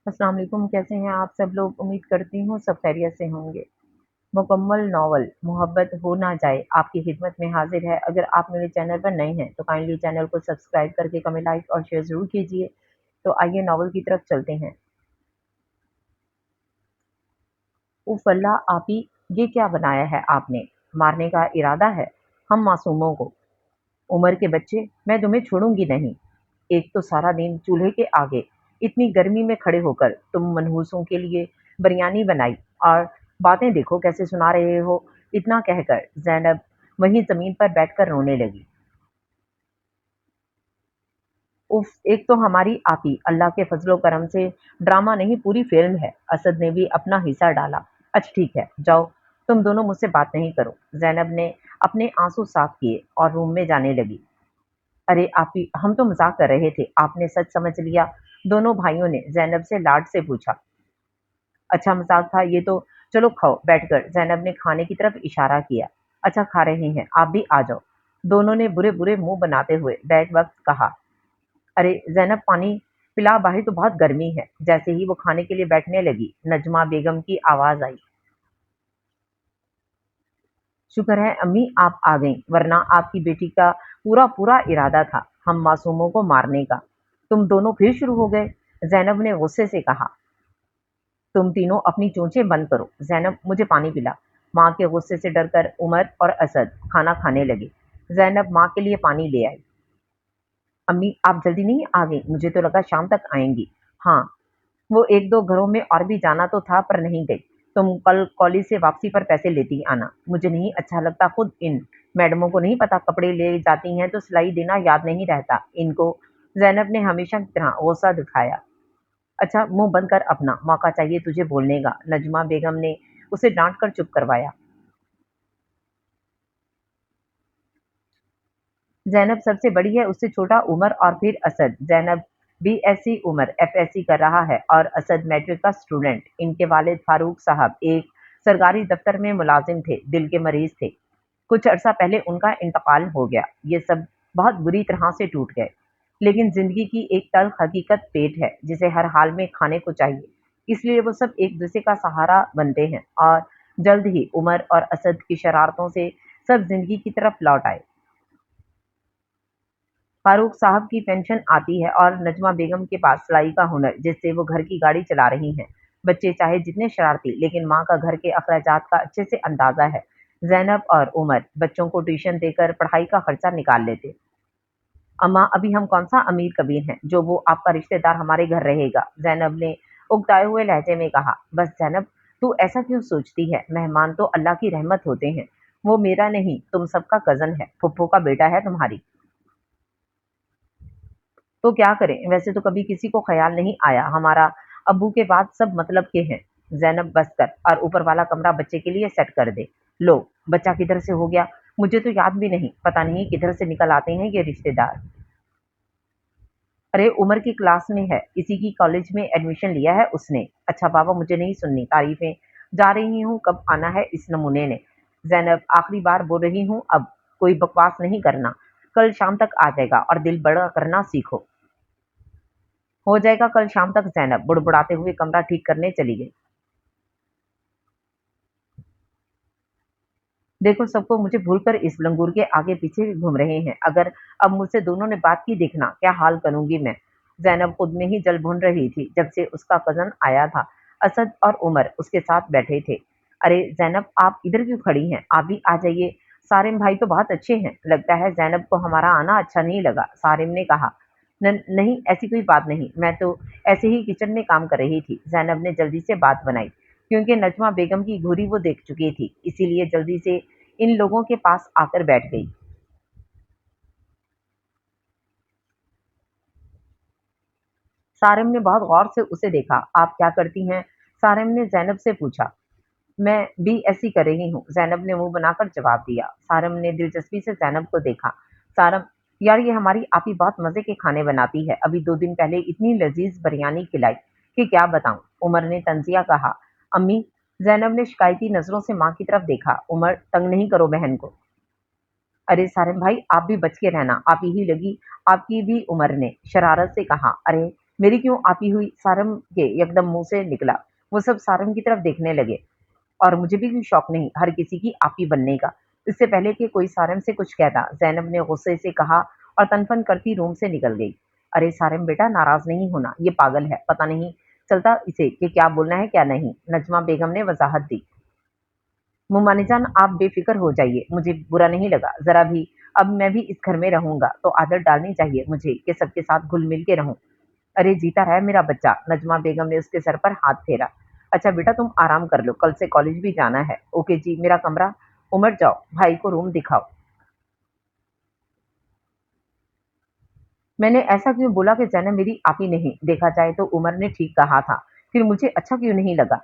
अस्सलाम वालेकुम, कैसे हैं आप सब लोग? उम्मीद करती हूँ सब खैरियत से होंगे। मुकम्मल नावल मोहब्बत हो ना जाए आपकी खिदमत में हाजिर है। अगर आप मेरे चैनल पर नए हैं तो काइंडली चैनल को सब्सक्राइब करके कमेंट, लाइक और शेयर ज़रूर कीजिए। तो आइए नावल की तरफ चलते हैं। उफ़ अल्लाह आपी, ये क्या बनाया है आपने? मारने का इरादा है हम मासूमों को? उम्र के बच्चे, मैं तुम्हें छोड़ूंगी नहीं। एक तो सारा दिन चूल्हे के आगे इतनी गर्मी में खड़े होकर तुम मनहूसों के लिए बिरयानी बनाई और बातें देखो कैसे सुना रहे हो। इतना कहकर ज़ैनब वहीं ज़मीन पर बैठकर रोने लगी। उफ, एक तो हमारी आपी अल्लाह के फजलो करम से ड्रामा नहीं पूरी फिल्म है। असद ने भी अपना हिस्सा डाला। अच्छा ठीक है, जाओ तुम दोनों मुझसे बात नहीं करो। ज़ैनब ने अपने आंसू साफ किए और रूम में जाने लगी। अरे आपी, हम तो मजाक कर रहे थे, आपने सच समझ लिया। दोनों भाइयों ने ज़ैनब से लाड से पूछा। अच्छा मजाक था ये तो। चलो खाओ बैठकर। ज़ैनब ने खाने की तरफ इशारा किया। अच्छा खा रहे हैं, आप भी आ जाओ। दोनों ने बुरे बुरे मुंह बनाते हुए बैक वक्त कहा। अरे ज़ैनब, पानी पिला, बाहर तो बहुत गर्मी है। जैसे ही वो खाने के लिए बैठने लगी नजमा बेगम की आवाज़ आई। शुक्र है अम्मी आप आ गईं, वरना आपकी बेटी का पूरा पूरा इरादा था हम मासूमों को मारने का। तुम दोनों फिर शुरू हो गए, ज़ैनब ने गुस्से से कहा। तुम तीनों अपनी चोंचें बंद करो। ज़ैनब, मुझे पानी पिला। माँ के गुस्से से डरकर उमर और असद खाना खाने लगे। ज़ैनब माँ के लिए पानी ले आई। अम्मी आप जल्दी नहीं आ गई? मुझे तो लगा शाम तक आएंगी। हाँ, वो एक दो घरों में और भी जाना तो था पर नहीं गई। तुम कल कॉलेज से वापसी पर पैसे लेती आना। मुझे नहीं अच्छा लगता, खुद इन मैडमों को नहीं पता कपड़े ले जाती हैं तो सिलाई देना याद नहीं रहता इनको। ज़ैनब ने हमेशा की तरह गुस्सा दिखाया। अच्छा मुंह बंद कर अपना, मौका चाहिए तुझे बोलने का। नजमा बेगम ने उसे डांट कर चुप करवाया। ज़ैनब सबसे बड़ी है, उससे छोटा उमर और फिर असद। ज़ैनब बीएससी, उमर एफएससी कर रहा है और असद मैट्रिक का स्टूडेंट। इनके वालिद फारूक साहब एक सरकारी दफ्तर में मुलाजिम थे, दिल के मरीज थे। कुछ अरसा पहले उनका इंतकाल हो गया। ये सब बहुत बुरी तरह से टूट गए। लेकिन जिंदगी की एक तल्ख हकीकत पेट है जिसे हर हाल में खाने को चाहिए। इसलिए वो सब एक दूसरे का सहारा बनते हैं और जल्द ही उमर और असद की शरारतों से सब जिंदगी की तरफ लौट आए। फारूक साहब की पेंशन आती है और नजमा बेगम के पास सिलाई का हुनर जिससे वो घर की गाड़ी चला रही हैं। बच्चे चाहे जितने शरारती, लेकिन माँ का घर के अखराजात का अच्छे से अंदाजा है। जैनब और उमर बच्चों को ट्यूशन देकर पढ़ाई का खर्चा निकाल लेते। अम्मा, अभी हम कौन सा अमीर कबीर हैं जो वो आपका रिश्तेदार हमारे घर रहेगा? जैनब ने उगताए हुए लहजे में कहा। बस जैनब, तू ऐसा क्यों सोचती है? मेहमान तो अल्लाह की रहमत होते हैं। वो मेरा नहीं, तुम सबका कजन है, फुप्पो का बेटा है तुम्हारी। तो क्या करें? वैसे तो कभी किसी को ख्याल नहीं आया, हमारा अब्बू के बाद सब मतलब के हैं। ज़ैनब बस कर और ऊपर वाला कमरा बच्चे के लिए सेट कर दे। लो, बच्चा किधर से हो गया? मुझे तो याद भी नहीं, पता नहीं किधर से निकल आते हैं ये रिश्तेदार। अरे उमर की क्लास में है, इसी की कॉलेज में एडमिशन लिया है उसने। अच्छा बाबा, मुझे नहीं सुननी तारीफें, जा रही हूँ, कब आना है इस नमूने ने? ज़ैनब आखिरी बार बोल रही हूँ, अब कोई बकवास नहीं करना। कल शाम तक आ जाएगा और दिल बड़ा करना सीखो। हो जाएगा कल शाम तक। ज़ैनब बुड़बुड़ाते हुए कमरा ठीक करने चली गई। देखो सबको मुझे भूलकर इस लंगूर के आगे पीछे घूम रहे हैं। अगर अब मुझसे दोनों ने बात की, देखना क्या हाल करूंगी मैं। ज़ैनब खुद में ही जल भून रही थी जब से उसका कज़न आया था। असद और उमर उसके साथ बैठे थे। अरे ज़ैनब, आप इधर क्यों खड़ी हैं? आप भी आ जाइए। सारिम भाई तो बहुत अच्छे हैं। लगता है ज़ैनब को हमारा आना अच्छा नहीं लगा, सारिम ने कहा। नहीं, ऐसी कोई बात नहीं, मैं तो ऐसे ही किचन में काम कर रही थी। ज़ैनब ने जल्दी से बात बनाई, क्योंकि नजमा बेगम की घूरी वो देख चुकी थी, इसीलिए जल्दी से इन लोगों के पास आकर बैठ गई। सारिम ने बहुत गौर से उसे देखा। आप क्या करती हैं? सारिम ने ज़ैनब से पूछा। मैं बीएससी कर रही हूँ, ज़ैनब ने मुंह बनाकर जवाब दिया। सारिम ने दिलचस्पी से ज़ैनब को देखा। सारिम, यार ये हमारी आपी बहुत मज़े के खाने बनाती है। अभी 2 दिन पहले इतनी लजीज बिरयानी खिलाई कि क्या बताऊं। उमर ने तंजिया कहा। अम्मी, ज़ैनब ने शिकायती नज़रों से माँ की तरफ देखा। उमर, तंग नहीं करो बहन को। अरे सारिम भाई, आप भी बच के रहना, आप यही लगी। आपकी भी, उमर ने शरारत से कहा। अरे मेरी क्यों आपी हुई? सारम के एकदम मुंह से निकला। वो सब सारम की तरफ देखने लगे। और मुझे भी कोई शौक नहीं हर किसी की आपी बनने का। इससे पहले कि कोई सारम से कुछ कहता, ज़ैनब ने गुस्से से कहा और तनफन करती रूम से निकल गई। अरे सारम बेटा, नाराज़ नहीं होना, ये पागल है, पता नहीं चलता इसे कि क्या बोलना है क्या नहीं। नजमा बेगम ने वज़ाहत दी। मुमानी जान, आप बेफ़िक्र हो जाइए, मुझे बुरा नहीं लगा ज़रा भी। अब मैं भी इस घर में रहूँगा तो आदत डालनी चाहिए मुझे कि सबके साथ घुल-मिल के रहूँ। अरे जीता रहे मेरा बच्चा। नजमा बेगम ने उसके सर पर हाथ फेरा। अच्छा बेटा, तुम आराम कर लो, कल से कॉलेज भी जाना है। ओके जी, मेरा कमरा। उमर जाओ, भाई को रूम दिखाओ। मैंने ऐसा क्यों बोला कि ज़ैनब मेरी आपी नहीं? देखा जाए तो उमर ने ठीक कहा था, फिर मुझे अच्छा क्यों नहीं लगा?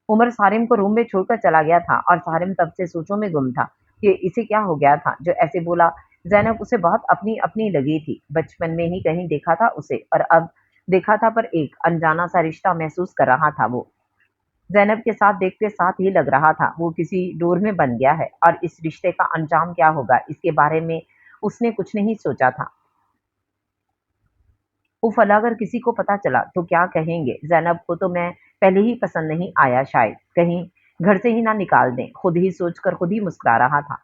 उमर सारिम को रूम में छोड़कर चला गया था और सारिम तब से सोचों में गुम था कि इसे क्या हो गया था जो ऐसे बोला। ज़ैनब उसे बहुत अपनी अपनी लगी थी। बचपन में ही कहीं देखा था उसे और अब देखा था, पर एक अनजाना सा रिश्ता महसूस कर रहा था वो। ज़ैनब के साथ देखते साथ ही लग रहा था वो किसी डोर में बंध गया है और इस रिश्ते का अंजाम क्या होगा इसके बारे में उसने कुछ नहीं सोचा था। उफ़, अल्लाह, अगर किसी को पता चला तो क्या कहेंगे? ज़ैनब को तो मैं पहले ही पसंद नहीं आया शायद, कहीं घर से ही ना निकाल दें, खुद ही सोचकर खुद ही मुस्कुरा रहा था।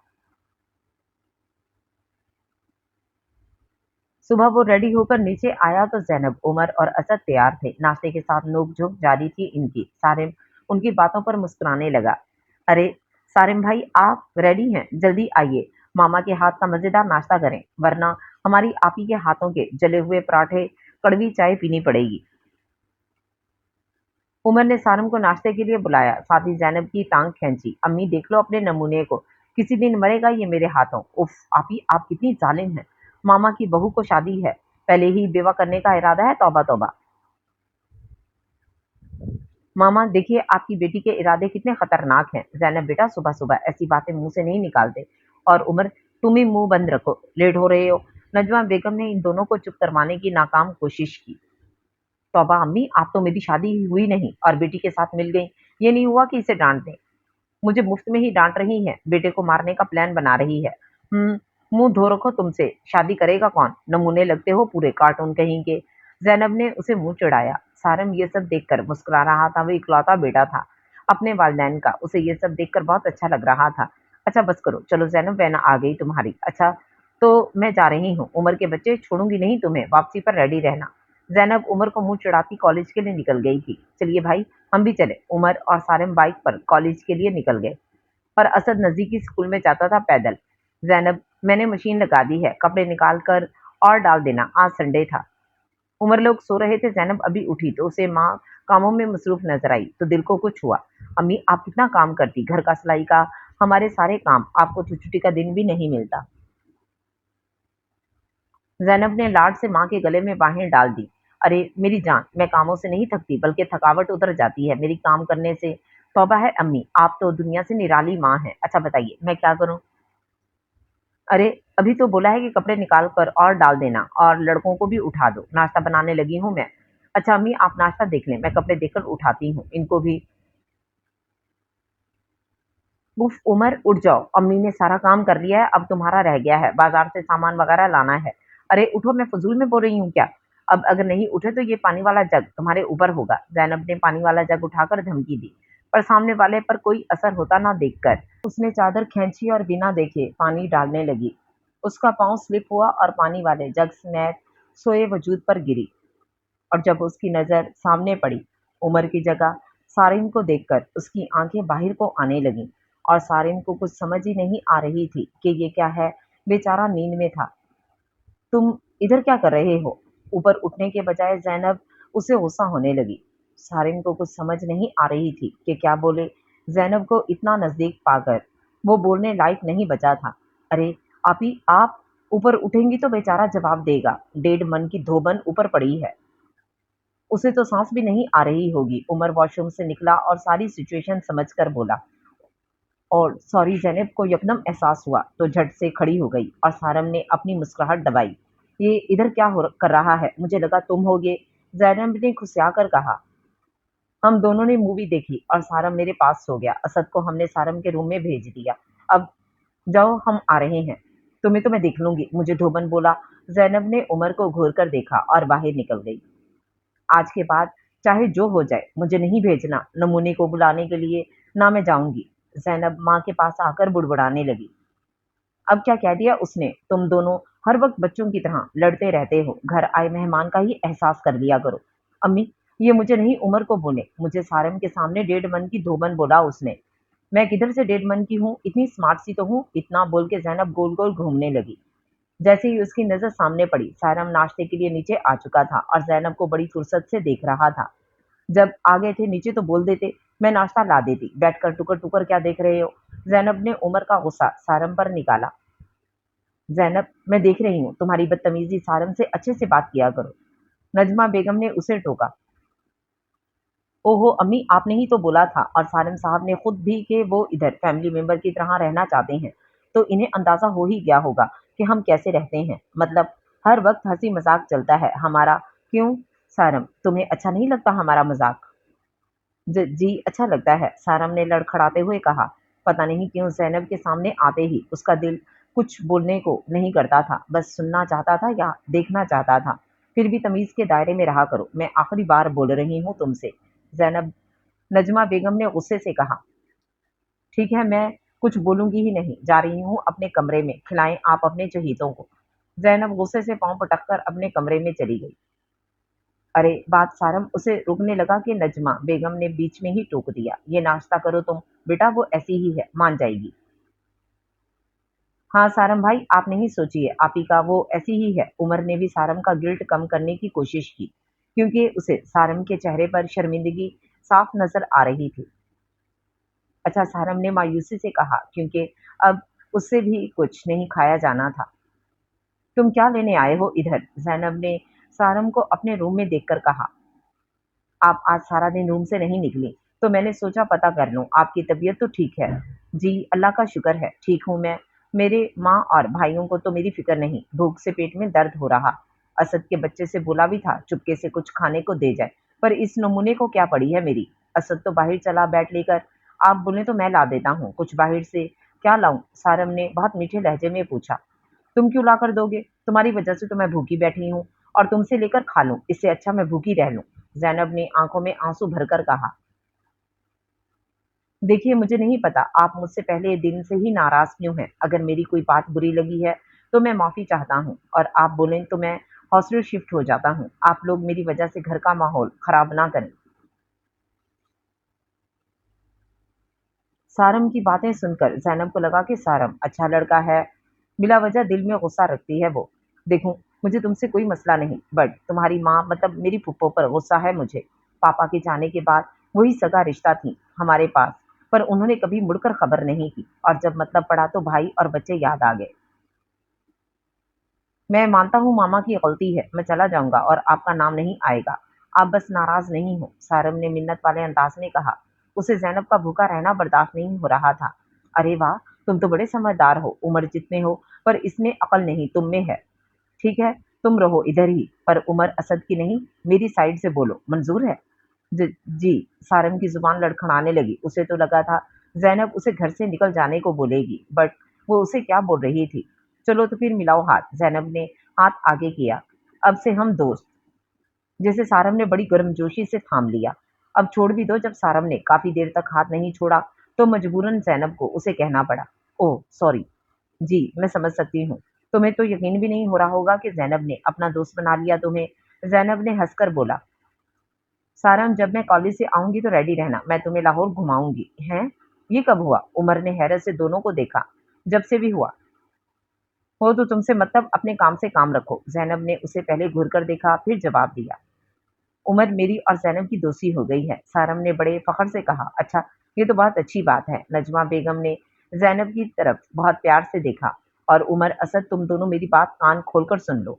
सुबह वो रेडी होकर नीचे आया तो ज़ैनब, उमर और असद तैयार थे। नाश्ते के साथ नोक-झोंक जारी थी इनकी। सारिम उनकी बातों पर मुस्कुराने लगा। अरे सारिम भाई, आप रेडी हैं? जल्दी आइए, मामा के हाथ का मज़ेदार नाश्ता करें, वरना हमारी आपी के हाथों के जले हुए पराठे, कड़वी चाय पीनी पड़ेगी। उमर ने सारम को नाश्ते के लिए बुलाया, साथ ही ज़ैनब की टांग खींची। अम्मी देख लो अपने नमूने को, किसी दिन मरेगा ये मेरे हाथों। उफ़ आपी, आप कितनी ज़ालिम हैं। मामा की बहू को शादी है, पहले ही बेवा करने का इरादा है, तौबा तौबा। मामा देखिए आपकी बेटी के इरादे कितने खतरनाक हैं। ज़ैनब बेटा, सुबह सुबह ऐसी बातें मुंह से नहीं निकालते। और उमर, तुम ही मुंह बंद रखो, लेट हो रहे हो। नजमा बेगम ने इन दोनों को चुप करवाने की नाकाम कोशिश की। तौबा अम्मी, आप तो मेरी शादी हुई नहीं और बेटी के साथ मिल गई। ये नहीं हुआ कि इसे डांट दें। मुझे मुफ्त में ही डांट रही है, बेटे को मारने का प्लान बना रही है। मुंह धो रखो, तुमसे शादी करेगा कौन? नमूने लगते हो पूरे कार्टून कहीं के। जैनब ने उसे मुंह चिढ़ाया। सारम ये सब देखकर मुस्कुरा रहा था, वो इकलौता बेटा था अपने वालिदैन का, उसे ये सब देखकर बहुत अच्छा लग रहा था। अच्छा बस करो, चलो जैनब, वैन आ गई तुम्हारी। अच्छा तो मैं जा रही हूँ, उमर के बच्चे, छोड़ूंगी नहीं तुम्हें, वापसी पर रेडी रहना। जैनब उमर को मुंह चिढ़ाती कॉलेज के लिए निकल गई थी। चलिए भाई, हम भी चले। उमर और सारिम बाइक पर कॉलेज के लिए निकल गए, पर असद नजदीकी स्कूल में जाता था पैदल। जैनब, मैंने मशीन लगा दी है, कपड़े निकाल कर और डाल देना, आज संडे था। उमर लोग सो रहे थे, जैनब अभी उठी तो उसे माँ कामों में मसरूफ नजर आई तो दिल को कुछ हुआ। अम्मी आप कितना काम करती, घर का, सिलाई का, हमारे सारे काम, आपको तो छुट्टी का दिन भी नहीं मिलता। ज़ैनब ने लाड से माँ के गले में बाहें डाल दी। अरे मेरी जान, मैं कामों से नहीं थकती, बल्कि थकावट उतर जाती है मेरी काम करने से। तौबा है अम्मी, आप तो दुनिया से निराली माँ हैं। अच्छा बताइए मैं क्या करूँ? अरे अभी तो बोला है कि कपड़े निकाल कर और डाल देना और लड़कों को भी उठा दो, नाश्ता बनाने लगी हूँ मैं। अच्छा अम्मी, आप नाश्ता देख लें, मैं कपड़े देखकर उठाती हूँ इनको भी। उफ उमर, उठ जाओ, अम्मी ने सारा काम कर लिया है, अब तुम्हारा रह गया है, बाजार से सामान वगैरह लाना है। अरे उठो, मैं फजूल में बोल रही हूँ क्या? अब अगर नहीं उठे तो ये पानी वाला जग तुम्हारे ऊपर होगा। जैनब ने पानी वाला जग उठाकर धमकी दी, पर सामने वाले पर कोई असर होता ना देखकर उसने चादर खींची और बिना देखे पानी डालने लगी। उसका पांव स्लिप हुआ और पानी वाले जग समेत सोए वजूद पर गिरी। और जब उसकी नजर सामने पड़ी, उमर की जगह सारिम को देखकर उसकी आंखें बाहर को आने लगीं और सारिम को कुछ समझ ही नहीं आ रही थी कि ये क्या है। बेचारा नींद में था। तुम इधर क्या कर रहे हो? ऊपर उठने के बजाय ज़ैनब उसे गुस्सा होने लगी। सारिम को कुछ समझ नहीं आ रही थी कि क्या बोले। ज़ैनब को इतना नज़दीक पाकर वो बोलने लायक नहीं बचा था। अरे आपी, आप ऊपर उठेंगी तो बेचारा जवाब देगा। डेढ़ मन की धोबन ऊपर पड़ी है, उसे तो सांस भी नहीं आ रही होगी। उमर वॉशरूम से निकला और सारी सिचुएशन समझकर बोला, और सॉरी। ज़ैनब को यकदम एहसास हुआ तो झट से खड़ी हो गई और सारम ने अपनी मुस्कुराहट दबाई। ये इधर क्या कर रहा है? मुझे लगा तुम होगे। ज़ैनब ने खुसिया कर कहा। हम दोनों ने मूवी देखी और सारम मेरे पास सो गया। असद को हमने सारम के रूम में भेज दिया। अब जाओ, हम आ रहे हैं। तुम्हें तो मैं देख लूंगी, मुझे धोबन बोला। ज़ैनब ने उमर को घूर कर देखा और बाहर निकल गई। आज के बाद चाहे जो हो जाए मुझे नहीं भेजना नमूने को बुलाने के लिए, ना मैं जाऊंगी। ज़ैनब माँ के पास आकर बुड़बुड़ाने लगी। अब क्या कह दिया उसने? तुम दोनों हर वक्त बच्चों की तरह लड़ते रहते हो। घर आए मेहमान का ही एहसास कर लिया करो। अम्मी, ये मुझे नहीं, उमर को बोले। मुझे सारम के सामने 1.5 मन की 2 मन बोला उसने। मैं किधर से 1.5 मन की हूँ? इतनी स्मार्ट सी तो हूँ। इतना बोल के ज़ैनब गोल गोल घूमने लगी। जैसे ही उसकी नज़र सामने पड़ी, सारम नाश्ते के लिए नीचे आ चुका था और ज़ैनब को बड़ी फुर्सत से देख रहा था। जब आ गए थे नीचे तो बोल देते, मैं नाश्ता ला देती। बैठकर टुकर टुकर क्या देख रहे हो? ज़ैनब ने उमर का गुस्सा सारम पर निकाला। ज़ैनब, मैं देख रही हूँ तुम्हारी बदतमीजी, सारम से अच्छे से बात किया करो। नजमा बेगम ने उसे टोका। ओहो अम्मी, आपने ही तो बोला था, और सारम साहब ने खुद भी कि वो इधर फैमिली मेंबर की तरह रहना चाहते हैं, तो इन्हें अंदाजा हो ही गया होगा कि हम कैसे रहते हैं। मतलब हर वक्त हंसी मजाक चलता है हमारा। क्यों सारम, तुम्हें अच्छा नहीं लगता हमारा मजाक? जी अच्छा लगता है, सारम ने लड़खड़ाते हुए कहा। पता नहीं क्यों ज़ैनब के सामने आते ही उसका दिल कुछ बोलने को नहीं करता था, बस सुनना चाहता था या देखना चाहता था। फिर भी तमीज़ के दायरे में रहा करो, मैं आखिरी बार बोल रही हूँ तुमसे। ज़ैनब, नजमा बेगम ने गुस्से से कहा। ठीक है, मैं कुछ बोलूंगी ही नहीं, जा रही हूँ अपने कमरे में, खिलाएं आप अपने चहीतों को। ज़ैनब गुस्से से पाँव पटक कर अपने कमरे में चली गई। अरे बात सारम उसे रुकने लगा कि नजमा बेगम ने बीच में ही टोक दिया। ये नाश्ता करो तुम, बेटा वो ऐसी ही है, मान जाएगी। हाँ सारम भाई, आप नहीं सोचिए, आप ही का वो ऐसी ही है। उमर ने भी सारम का गिल्ट कम करने की कोशिश की, क्योंकि उसे सारम के चेहरे पर शर्मिंदगी साफ नजर आ रही थी। अच्छा, सारम ने मायूसी से कहा, क्योंकि अब उससे भी कुछ नहीं खाया जाना था। तुम क्या लेने आए हो इधर? जैनब ने सारम को अपने रूम में देखकर कहा। आप आज सारा दिन रूम से नहीं निकली, तो मैंने सोचा पता कर लूं, आपकी तबीयत तो ठीक है? जी अल्लाह का शुक्र है, ठीक हूं मैं। मेरे माँ और भाइयों को तो मेरी फिक्र नहीं, भूख से पेट में दर्द हो रहा। असद के बच्चे से बोला भी था चुपके से कुछ खाने को दे जाए, पर इस नमूने को क्या पड़ी है मेरी। असद तो बाहर चला बैट लेकर, आप बोले तो मैं ला देता हूँ कुछ बाहर से। क्या लाऊं? सारम ने बहुत मीठे लहजे में पूछा। तुम क्यों ला कर दोगे? तुम्हारी वजह से तो मैं भूखी बैठी हूँ, और तुमसे लेकर खा लूं, इससे अच्छा मैं भूखी रह लूं। ज़ैनब ने आंखों में आंसू भरकर कहा। देखिए मुझे नहीं पता आप मुझसे पहले दिन से ही नाराज़ क्यों हैं। अगर मेरी कोई बात बुरी लगी है तो मैं माफ़ी चाहता हूँ, और आप बोलें तो मैं हॉस्टल शिफ्ट हो जाता हूँ। आप लोग मेरी वजह से घर का माहौल ख़राब ना करें। सारम की बातें सुनकर ज़ैनब को लगा कि सारम अच्छा लड़का है, बिला वजह दिल में गुस्सा रखती है वो। देखूं, मुझे तुमसे कोई मसला नहीं, बट तुम्हारी माँ मतलब मेरी फूफो पर गुस्सा है मुझे। पापा के जाने के बाद वही सगा रिश्ता थी हमारे पास, पर उन्होंने कभी मुड़कर खबर नहीं की, और जब मतलब पड़ा तो भाई और बच्चे याद आ गए। मैं मानता हूँ मामा की गलती है, मैं चला जाऊंगा और आपका नाम नहीं आएगा। आप बस नाराज नहीं हो, सारम ने मिन्नत वाले अंदाज में कहा। उसे जैनब का भूखा रहना बर्दाश्त नहीं हो रहा था। अरे वाह, तुम तो बड़े समझदार हो, उम्र जितने हो, पर इसमें अकल नहीं तुम में है। ठीक है, तुम रहो इधर ही, पर उमर असद की नहीं, मेरी साइड से बोलो, मंजूर है? जी। सारम की जुबान लड़खड़ाने लगी। उसे तो लगा था जैनब उसे घर से निकल जाने को बोलेगी, बट वो उसे क्या बोल रही थी। चलो तो फिर मिलाओ हाथ, जैनब ने हाथ आगे किया। अब से हम दोस्त। जैसे सारम ने बड़ी गर्मजोशी से थाम लिया। अब छोड़ भी दो। जब सारम ने काफी देर तक हाथ नहीं छोड़ा तो मजबूरन जैनब को उसे कहना पड़ा। Oh sorry. जी मैं समझ सकती हूँ। तुम्हें तो यकीन भी नहीं हो रहा होगा कि जैनब ने अपना दोस्त बना लिया तुम्हें। जैनब ने हंसकर बोला। सारंग, जब मैं कॉलेज से आऊंगी तो रेडी रहना, मैं तुम्हें लाहौर घुमाऊंगी। हैं? ये कब हुआ? उमर ने हैरत से दोनों को देखा। जब से भी हुआ हो तो तुमसे मतलब अपने काम से काम रखो। जैनब ने उसे पहले घूर कर देखा, फिर जवाब दिया। उमर, मेरी और जैनब की दोस्ती हो गई है, सारम ने बड़े फखर से कहा। अच्छा, ये तो बहुत अच्छी बात है। नजमा बेगम ने जैनब की तरफ बहुत प्यार से देखा। और उमर, असद, तुम दोनों मेरी बात कान खोलकर सुन लो।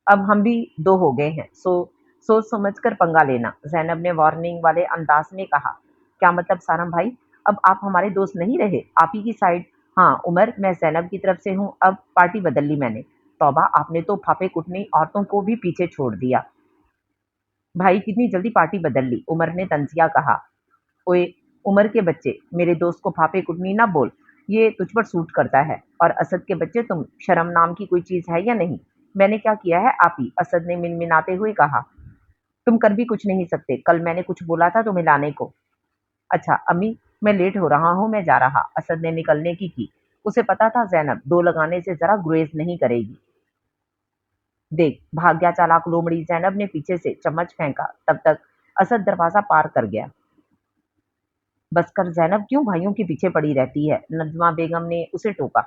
अब हम भी दो हो गए हैं, सोच समझ कर पंगा लेना, जैनब ने वार्निंग वाले अंदाज में कहा। क्या मतलब सारम भाई, अब आप हमारे दोस्त नहीं रहे, आप ही की साइड? हाँ उमर, मैं जैनब की तरफ से हूँ, अब पार्टी बदल ली मैंने। तौबा, आपने तो फाफे कुटनी औरतों को भी पीछे छोड़ दिया। भाई कितनी जल्दी पार्टी बदल ली, उमर ने तंजिया कहा। ओए उमर के बच्चे, मेरे दोस्त को फाफे कुटनी ना बोल, ये तुझ पर सूट करता है। और असद के बच्चे, तुम शर्म नाम की कोई चीज है या नहीं? मैंने क्या किया है आप ही? असद ने मिनमिनाते हुए कहा। तुम कर भी कुछ नहीं सकते, कल मैंने कुछ बोला था तुम्हें लाने को। अच्छा अम्मी, मैं लेट हो रहा हूँ, मैं जा रहा। असद ने निकलने की। उसे पता था ज़ैनब दो लगाने से ज़रा गुरेज नहीं करेगी। देख भाग गया चालाक लोमड़ी, ज़ैनब ने पीछे से चम्मच फेंका। तब तक असद दरवाज़ा पार कर गया। बस कर ज़ैनब, क्यों भाइयों के पीछे पड़ी रहती है, नजमा बेगम ने उसे टोका।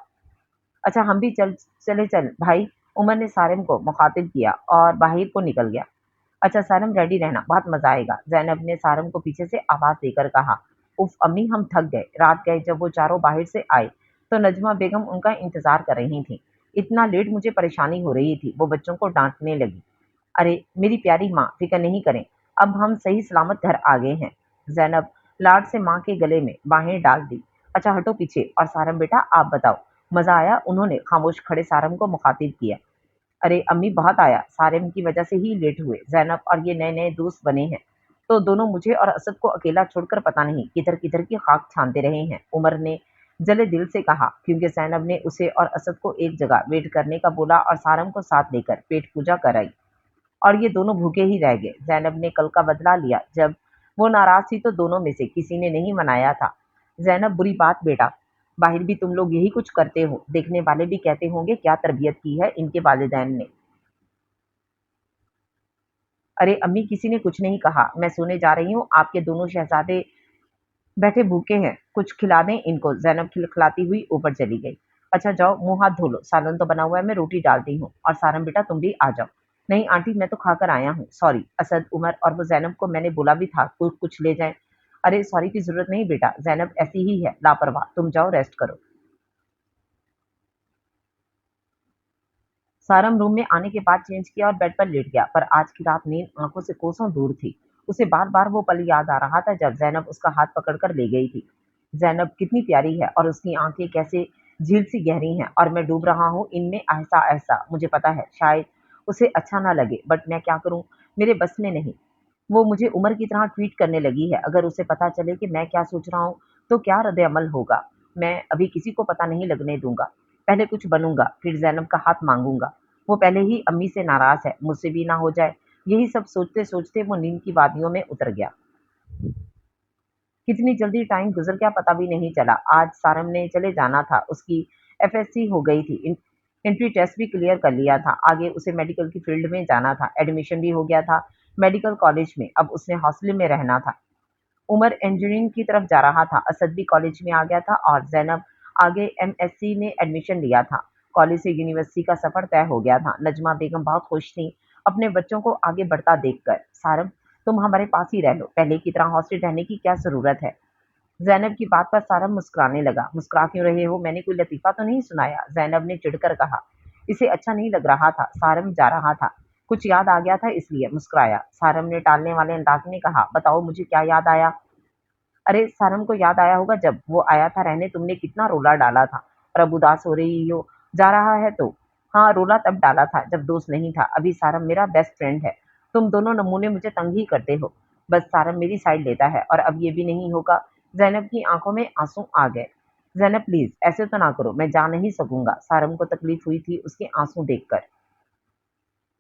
अच्छा हम भी चले चल भाई, उमर ने सारिम को मुखातिब किया और बाहर को निकल गया। अच्छा सारम रेडी रहना, बहुत मजा आएगा, ज़ैनब ने सारम को पीछे से आवाज देकर कहा। उफ अम्मी, हम थक गए। रात गए जब वो चारों बाहर से आए तो नजमा बेगम उनका इंतजार कर रही थी। इतना लेट मुझे परेशानी हो रही थी, वो बच्चों को डांटने लगी। अरे मेरी प्यारी माँ, फिक्र नहीं करें, अब हम सही सलामत घर आ गए हैं। ज़ैनब लाड से माँ के गले में बाहें डाल दी। अच्छा हटो पीछे, और सारम बेटा आप बताओ, मजा आया, उन्होंने खामोश खड़े सारम को मुखातिब किया। अरे अम्मी बहुत आया, सारिम की वजह से ही लेट हुए, ज़ैनब और ये नए नए दोस्त बने हैं तो दोनों मुझे और असद को अकेला छोड़कर पता नहीं किधर किधर की खाक छानते रहे हैं, उमर ने जले दिल से कहा, क्योंकि ज़ैनब ने उसे और असद को एक जगह वेट करने का बोला और सारम को साथ लेकर पेट पूजा कराई और ये दोनों भूखे ही रह गए। ज़ैनब ने कल का बदला लिया, जब वो नाराज थी तो दोनों में से किसी ने नहीं मनाया था। ज़ैनब बुरी बात बेटा, बाहर भी तुम लोग यही कुछ करते हो, देखने वाले भी कहते होंगे क्या तरबियत की है इनके वालिदैन ने। अरे अम्मी, किसी ने कुछ नहीं कहा, मैं सोने जा रही हूँ, आपके दोनों शहजादे बैठे भूखे हैं, कुछ खिला दें इनको, ज़ैनब खिलखिलाती हुई ऊपर चली गई। अच्छा जाओ मुंह हाथ धो लो, सालन तो बना हुआ है, मैं रोटी डालती हूँ, और सारम बेटा तुम भी आ जाओ। नहीं आंटी, मैं तो खाकर आया हूँ, सॉरी। असद, उमर और वो ज़ैनब को मैंने बोला भी था कुछ ले जाएं। अरे सॉरी की जरूरत नहीं बेटा, ज़ैनब ऐसी ही है लापरवाह, तुम जाओ रेस्ट करो। सारम रूम में आने के बाद चेंज किया और बेड पर लेट गया, पर आज की रात नींद आंखों से कोसों दूर थी। उसे बार बार वो पल याद आ रहा था जब ज़ैनब उसका हाथ पकड़कर ले गई थी। ज़ैनब कितनी प्यारी है और उसकी आंखें कैसे झील सी गहरी हैं, और मैं डूब रहा हूँ इनमें ऐसा ऐसा। मुझे पता है शायद उसे अच्छा ना लगे, बट मैं क्या करूँ, मेरे बस में नहीं। वो मुझे उमर की तरह ट्रीट करने लगी है, अगर उसे पता चले कि मैं क्या सोच रहा हूँ तो क्या रद्द अमल होगा। मैं अभी किसी को पता नहीं लगने दूंगा, पहले कुछ बनूंगा फिर ज़ैनब का हाथ मांगूंगा। वो पहले ही अम्मी से नाराज है, मुझसे भी ना हो जाए। यही सब सोचते सोचते वो नींद की वादियों में उतर गया। कितनी जल्दी टाइम गुजर गया पता भी नहीं चला। आज सारम ने चले जाना था, उसकी एफएससी हो गई थी, एंट्री टेस्ट भी क्लियर कर लिया था, आगे उसे मेडिकल की फील्ड में जाना था, एडमिशन भी हो गया था मेडिकल कॉलेज में, अब उसने हॉस्टल में रहना था। उमर इंजीनियरिंग की तरफ जा रहा था, असद भी कॉलेज में आ गया था और ज़ैनब आगे एमएससी में एडमिशन लिया था। कॉलेज से यूनिवर्सिटी का सफर तय हो गया था। नजमा बेगम बहुत खुश थी अपने बच्चों को आगे बढ़ता देखकर। सारम तुम हमारे पास ही रह लो, पहले की तरह हॉस्टल रहने की क्या जरूरत है। ज़ैनब की बात पर सारम मुस्कुराने लगा। मुस्कुरा क्यों रहे हो, मैंने कोई लतीफ़ा तो नहीं सुनाया, ज़ैनब ने चिढ़कर कहा। इसे अच्छा नहीं लग रहा था, सारम जा रहा था, कुछ याद आ गया था इसलिए मुस्कुराया। सारम ने टालने वाले अंदाज में कहा, बताओ मुझे क्या याद आया। अरे सारम को याद आया होगा जब वो आया था रहने, तुमने कितना रोला डाला था, और अब उदास हो रही हो, जा रहा है तो। हाँ रोला तब डाला था जब दोस्त नहीं था, अभी सारम मेरा बेस्ट फ्रेंड है। तुम दोनों नमूने मुझे तंग ही करते हो। बस सारम मेरी साइड लेता है और अब ये भी नहीं होगा। ज़ैनब की आंखों में आंसू आ गए। ज़ैनब प्लीज ऐसे तो ना करो, मैं जा नहीं सकूंगा। सारम को तकलीफ हुई थी उसके आंसू देखकर।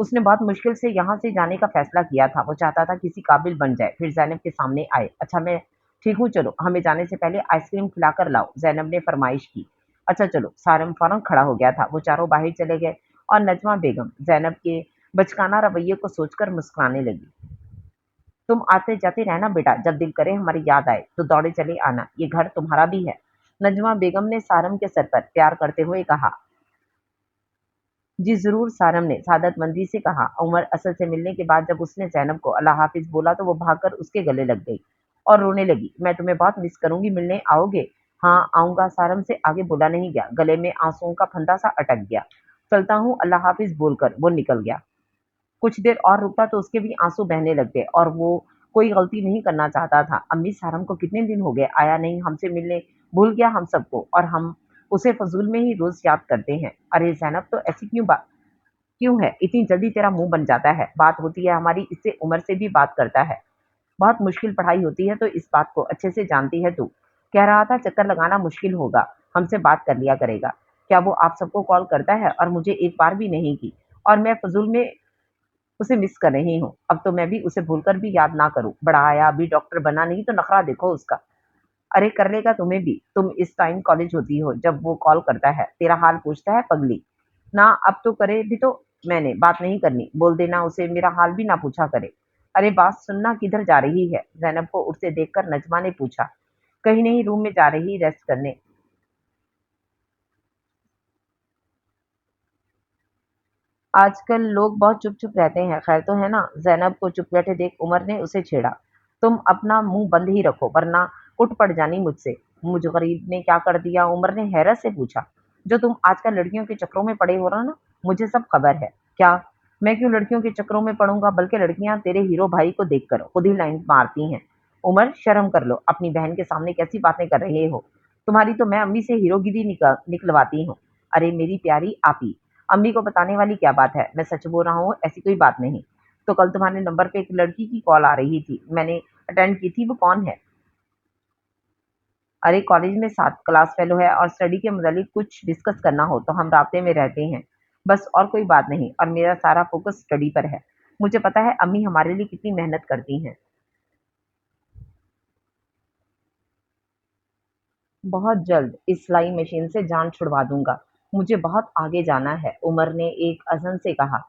उसने बहुत मुश्किल से यहाँ से जाने का फैसला किया था, वो चाहता था किसी काबिल बन जाए फिर ज़ैनब के सामने आए। अच्छा मैं ठीक हूँ, चलो हमें जाने से पहले आइसक्रीम खिलाकर लाओ, ज़ैनब ने फरमाइश की। अच्छा चलो, सारम फौरन खड़ा हो गया था। वो चारों बाहर चले गए और नजमा बेगम ज़ैनब के बचकाना रवैये को सोचकर मुस्कुराने लगी। तुम आते जाते रहना बेटा, जब दिल करे हमारी याद आए तो दौड़े चले आना, ये घर तुम्हारा भी है, नजमा बेगम ने सारम के सर पर प्यार करते हुए कहा। जी ज़रूर, सारम ने सादतमंदी से कहा। उमर असद से मिलने के बाद जब उसने ज़ैनब को अल्लाह हाफ़िज़ बोला तो वो भागकर उसके गले लग गई और रोने लगी। मैं तुम्हें बहुत मिस करूँगी, मिलने आओगे? हाँ, आऊँगा, सारम से आगे बोला नहीं गया। गले में आँसुओं का फंदा सा अटक गया। चलता हूँ, अल्लाह हाफ़िज़ बोलकर वो निकल गया। कुछ देर और रुका तो उसके भी आँसू बहने लग गए और वो कोई गलती नहीं करना चाहता था। अम्मी सारम को कितने दिन हो गए आया नहीं हमसे मिलने, भूल गया हम सबको, और हम उसे फ़ज़ूल में ही रोज़ याद करते हैं। अरे ज़ैनब तो ऐसी क्यों है? इतनी जल्दी तेरा मुँह बन जाता है। बात होती है हमारी, इससे उमर से भी बात करता है। बहुत मुश्किल पढ़ाई होती है तो इस बात को अच्छे से जानती है तू। कह रहा था चक्कर लगाना मुश्किल होगा, हमसे बात कर लिया करेगा। क्या वो आप सबको कॉल करता है और मुझे एक बार भी नहीं की? और मैं फ़ज़ूल में उसे मिस कर रही हूँ। अब तो मैं भी उसे भूलकर भी याद ना करूँ। बड़ा आया, अभी डॉक्टर बना नहीं तो नखरा देखो उसका। अरे कर लेगा तुम्हें भी, तुम इस टाइम कॉलेज होती हो जब वो कॉल करता है, तेरा हाल पूछता है पगली। ना अब तो करे भी तो। मैंने बात नहीं करनी, बोल देना उसे मेरा हाल भी ना पूछा करे। अरे बात सुनना, किधर जा रही है? ज़ैनब को उठते देखकर नजमा ने पूछा। कहीं नहीं, रूम में जा रही रेस्ट करने। आजकल लोग बहुत चुप-चुप रहते हैं, खैर तो है ना? ज़ैनब को चुप बैठे देख उमर ने उसे छेड़ा। तुम अपना मुँह बंद ही रखो वरना कुट पड़ जानी मुझसे। मुझ गरीब ने क्या कर दिया? उमर ने हैरत से पूछा। जो तुम आजकल लड़कियों के चक्करों में पड़े हो रहा ना, मुझे सब खबर है। क्या? मैं क्यों लड़कियों के चक्करों में पड़ूंगा? बल्कि लड़कियां तेरे हीरो भाई को देखकर खुद ही लाइन मारती हैं। उमर शर्म कर लो, अपनी बहन के सामने कैसी बातें कर रहे हो? तुम्हारी तो मैं अम्मी से हीरोगिरी निकलवाती हूँ। अरे मेरी प्यारी आपी, अम्मी को बताने वाली क्या बात है? मैं सच बोल रहा हूँ, ऐसी कोई बात नहीं। तो कल तुम्हारे नंबर पे एक लड़की की कॉल आ रही थी, मैंने अटेंड की थी। वो कौन है? अरे कॉलेज में साथ क्लास फेलो है और स्टडी के मुतालिक कुछ डिस्कस करना हो तो हम राब्ते में रहते हैं। बस और कोई बात नहीं, और मेरा सारा फोकस स्टडी पर है। मुझे पता है अम्मी हमारे लिए कितनी मेहनत करती हैं। बहुत जल्द इस सिलाई मशीन से जान छुड़वा दूंगा। मुझे बहुत आगे जाना है, उमर ने एक अज़न से कहा।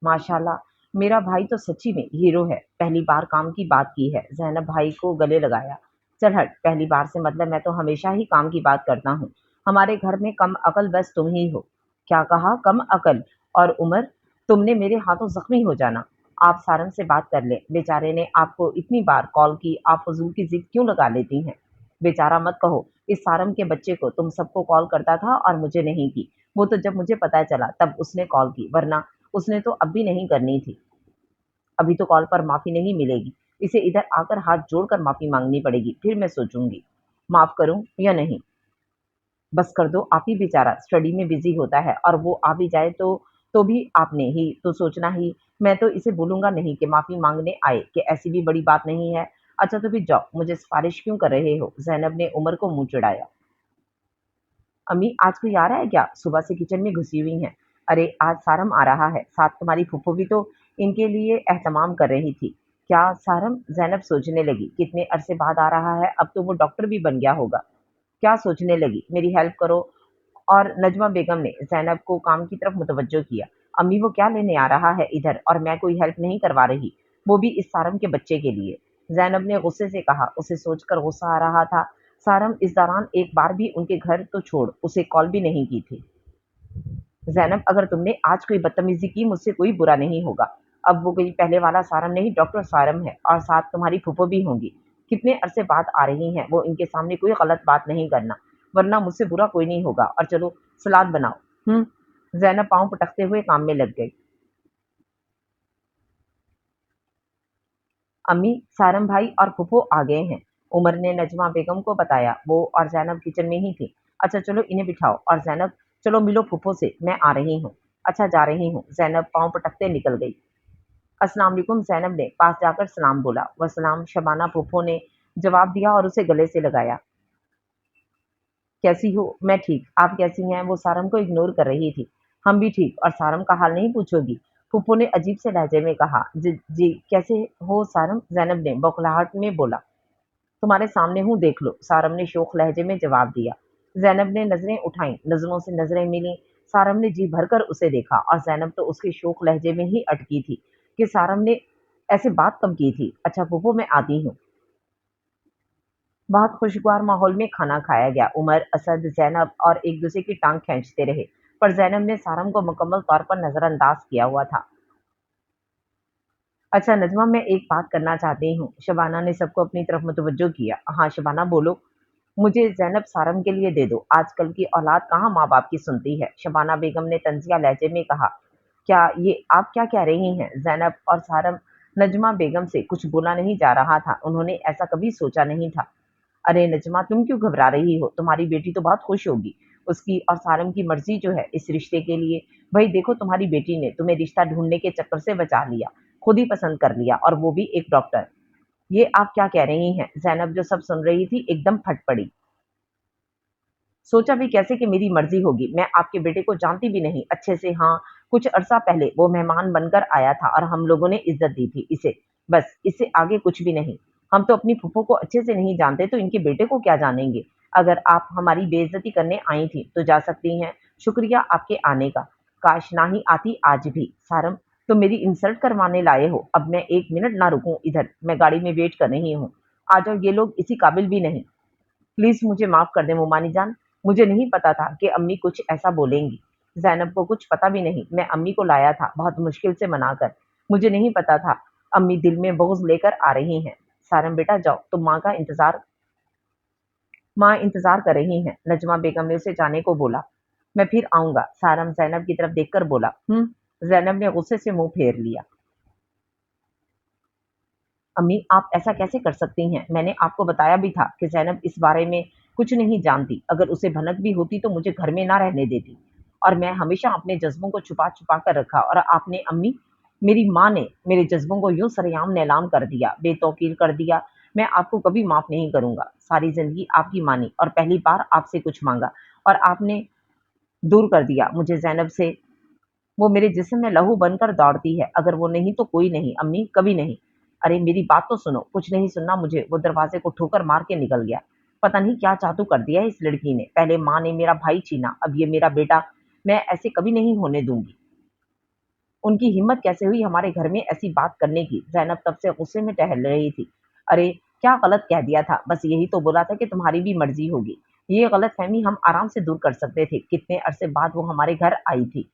माशाल्लाह, मेरा भाई तो सच्ची में हीरो है। पहली बार काम की बात की है। ज़ैनब भाई को गले लगाया। चल हट, पहली बार से मतलब मैं तो हमेशा ही काम की बात करता हूँ। हमारे घर में कम अकल बस तुम ही हो। क्या कहा? कम अकल? और उमर, तुमने मेरे हाथों ज़ख्मी हो जाना। आप सारंग से बात कर लें। बेचारे ने आपको इतनी बार कॉल की, आप फ़ज़ूल की ज़िद क्यों लगा लेती हैं? बेचारा मत कहो, इस सारंग के बच्चे को तुम सबको कॉल करता था और मुझे नहीं की। वो तो जब मुझे पता चला तब उसने कॉल की, वरना उसने तो अब भी नहीं करनी थी। अभी तो कॉल पर माफ़ी नहीं मिलेगी। इसे इधर आकर हाथ जोड़कर माफ़ी माँगनी पड़ेगी, फिर मैं सोचूँगी, माफ़ करूँ या नहीं। बस कर दो, आप ही बेचारा स्टडी में बिज़ी होता है और वो आ भी जाए तो भी आपने ही तो सोचना ही। मैं तो इसे बोलूँगा नहीं कि माफ़ी माँगने आए, कि ऐसी भी बड़ी बात नहीं है। अच्छा तो फिर जाओ, मुझे सिफ़ारिश क्यों कर रहे हो? ज़ैनब ने उमर को मुँह चिढ़ाया। अम्मी आज कोई आ रहा है क्या? सुबह से किचन में घुसी हुई हैं। अरे आज सारम आ रहा है, साथ तुम्हारी फूफो भी तो इनके लिए एहतमाम कर रही थी। क्या सारम? ज़ैनब सोचने लगी, कितने अरसे बाद आ रहा है, अब तो वो डॉक्टर भी बन गया होगा। क्या सोचने लगी? मेरी हेल्प करो। और नजमा बेगम ने ज़ैनब को काम की तरफ मुतवज्जो किया। अम्मी वो क्या लेने आ रहा है इधर, और मैं कोई हेल्प नहीं करवा रही, वो भी इस सारम के बच्चे के लिए। ज़ैनब ने गुस्से से कहा। उसे सोचकर गुस्सा आ रहा था। सारम इस दौरान एक बार भी उनके घर तो छोड़ उसे कॉल भी नहीं की थी। ज़ैनब, अगर तुमने आज कोई बदतमीजी की मुझसे कोई बुरा नहीं होगा। अब वो कोई पहले वाला सारम नहीं, डॉक्टर सारम है, और साथ तुम्हारी फूफो भी होंगी। कितने अरसे बाद आ रही हैं वो, इनके सामने कोई गलत बात नहीं करना, वरना मुझसे बुरा कोई नहीं होगा। और चलो सलाद बनाओ। ज़ैनब पाँव पटकते हुए काम में लग गई। अम्मी, सारम भाई और फूफो आ गए हैं। उमर ने नजमा बेगम को बताया। वो और ज़ैनब किचन में ही थी। अच्छा चलो इन्हें बिठाओ, और ज़ैनब चलो मिलो फूफो से, मैं आ रही हूँ। अच्छा जा रही हूँ। ज़ैनब पाँव पटकते निकल गई। अस्सलाम वालेकुम। ज़ैनब ने पास जाकर सलाम बोला। वह सलाम शबाना फूफो ने जवाब दिया और उसे गले से लगाया। कैसी हो? मैं ठीक, आप कैसी हैं? वो सारम को इग्नोर कर रही थी। हम भी ठीक, और सारम का हाल नहीं पूछोगी? फूफो ने अजीब से लहजे में कहा। जी जी, कैसे हो सारम? ज़ैनब ने बौखलाहट में बोला। तुम्हारे सामने हूँ, देख लो, सारम ने शोख लहजे में जवाब दिया। ज़ैनब ने नजरें उठाईं, नजरों से नजरें मिलीं। सारम ने जी भरकर उसे देखा, और ज़ैनब तो उसके शोख लहजे में ही अटकी थी कि सारम ने ऐसे बात कब की थी। अच्छा फूफो मैं आती हूँ। बहुत खुशगवार माहौल में खाना खाया गया। उमर, असद, ज़ैनब और एक दूसरे की टांग खींचते रहे, पर ज़ैनब ने सारम को मुकम्मल तौर पर नज़रअंदाज किया हुआ था। अच्छा नजमा, मैं एक बात करना चाहती हूँ। शबाना ने सबको अपनी तरफ मुतवज्जो किया। हाँ शबाना बोलो। मुझे ज़ैनब सारम के लिए दे दो। आजकल की औलाद कहाँ माँ बाप की सुनती है। शबाना बेगम ने तंजिया लहजे में कहा। क्या ये आप क्या कह रही हैं? ज़ैनब और सारम, नजमा बेगम से कुछ बोला नहीं जा रहा था। उन्होंने ऐसा कभी सोचा नहीं था। अरे नजमा, तुम क्यों घबरा रही हो? तुम्हारी बेटी तो बहुत खुश होगी। उसकी और सारम की मर्जी जो है इस रिश्ते के लिए। भाई देखो, तुम्हारी बेटी ने तुम्हें रिश्ता ढूंढने के चक्कर से बचा लिया, खुद ही पसंद कर लिया, और वो भी एक डॉक्टर। ये आप क्या कह रही हैं? ज़ैनब जो सब सुन रही थी एकदम फट पड़ी। सोचा भी कैसे कि मेरी मर्जी होगी? मैं आपके बेटे को जानती भी नहीं अच्छे से। हाँ, कुछ अरसा पहले वो मेहमान बनकर आया था और हम लोगों ने इज्जत दी थी इसे, बस इससे आगे कुछ भी नहीं। हम तो अपनी फूफो को अच्छे से नहीं जानते तो इनके बेटे को क्या जानेंगे। अगर आप हमारी बेइज्जती करने आई थी तो जा सकती हैं, शुक्रिया आपके आने का। काश ना ही आती आज भी। सारम, तुम मेरी इंसल्ट करवाने लाए हो। अब मैं एक मिनट ना रुकूं इधर, मैं गाड़ी में वेट कर रही हूँ। आ जाओ, ये लोग इसी काबिल भी नहीं। प्लीज मुझे माफ कर दे मोमानी जान, मुझे नहीं पता था कि अम्मी कुछ ऐसा बोलेंगी। ज़ैनब को कुछ पता भी नहीं, मैं अम्मी को लाया था बहुत मुश्किल से मनाकर। मुझे नहीं पता था अम्मी दिल में बोझ लेकर आ रही हैं। सारम बेटा जाओ, तुम माँ इंतजार कर रही हैं। नजमा बेगम ने उसे जाने को बोला। मैं फिर आऊंगा। सारम ज़ैनब की तरफ देखकर बोला। ज़ैनब ने गुस्से से मुंह फेर लिया। अम्मी आप ऐसा कैसे कर सकती हैं? मैंने आपको बताया भी था कि ज़ैनब इस बारे में कुछ नहीं जानती। अगर उसे भनक भी होती तो मुझे घर में ना रहने देती। और मैं हमेशा अपने जज्बों को छुपा छुपा कर रखा, और आपने अम्मी, मेरी माँ ने मेरे जज्बों को यूं सरेआम नीलाम कर दिया, बेतौकीर कर दिया। मैं आपको कभी माफ नहीं करूंगा। सारी जिंदगी आपकी मानी और पहली बार आपसे कुछ मांगा और आपने दूर कर दिया मुझे ज़ैनब से। वो मेरे जिस्म में लहू बनकर दौड़ती है। अगर वो नहीं तो कोई नहीं अम्मी, कभी नहीं। अरे मेरी बात तो सुनो। कुछ नहीं सुनना मुझे। वो दरवाजे को ठोकर मार के निकल गया। पता नहीं क्या जादू कर दिया है इस लड़की ने। पहले माँ ने मेरा भाई छीना, अब ये मेरा बेटा। मैं ऐसे कभी नहीं होने दूंगी। उनकी हिम्मत कैसे हुई हमारे घर में ऐसी बात करने की। ज़ैनब तब से गुस्से में टहल रही थी। अरे क्या गलत कह दिया था, बस यही तो बोला था कि तुम्हारी भी मर्जी होगी। ये गलतफहमी हम आराम से दूर कर सकते थे। कितने अरसे बाद वो हमारे घर आई थी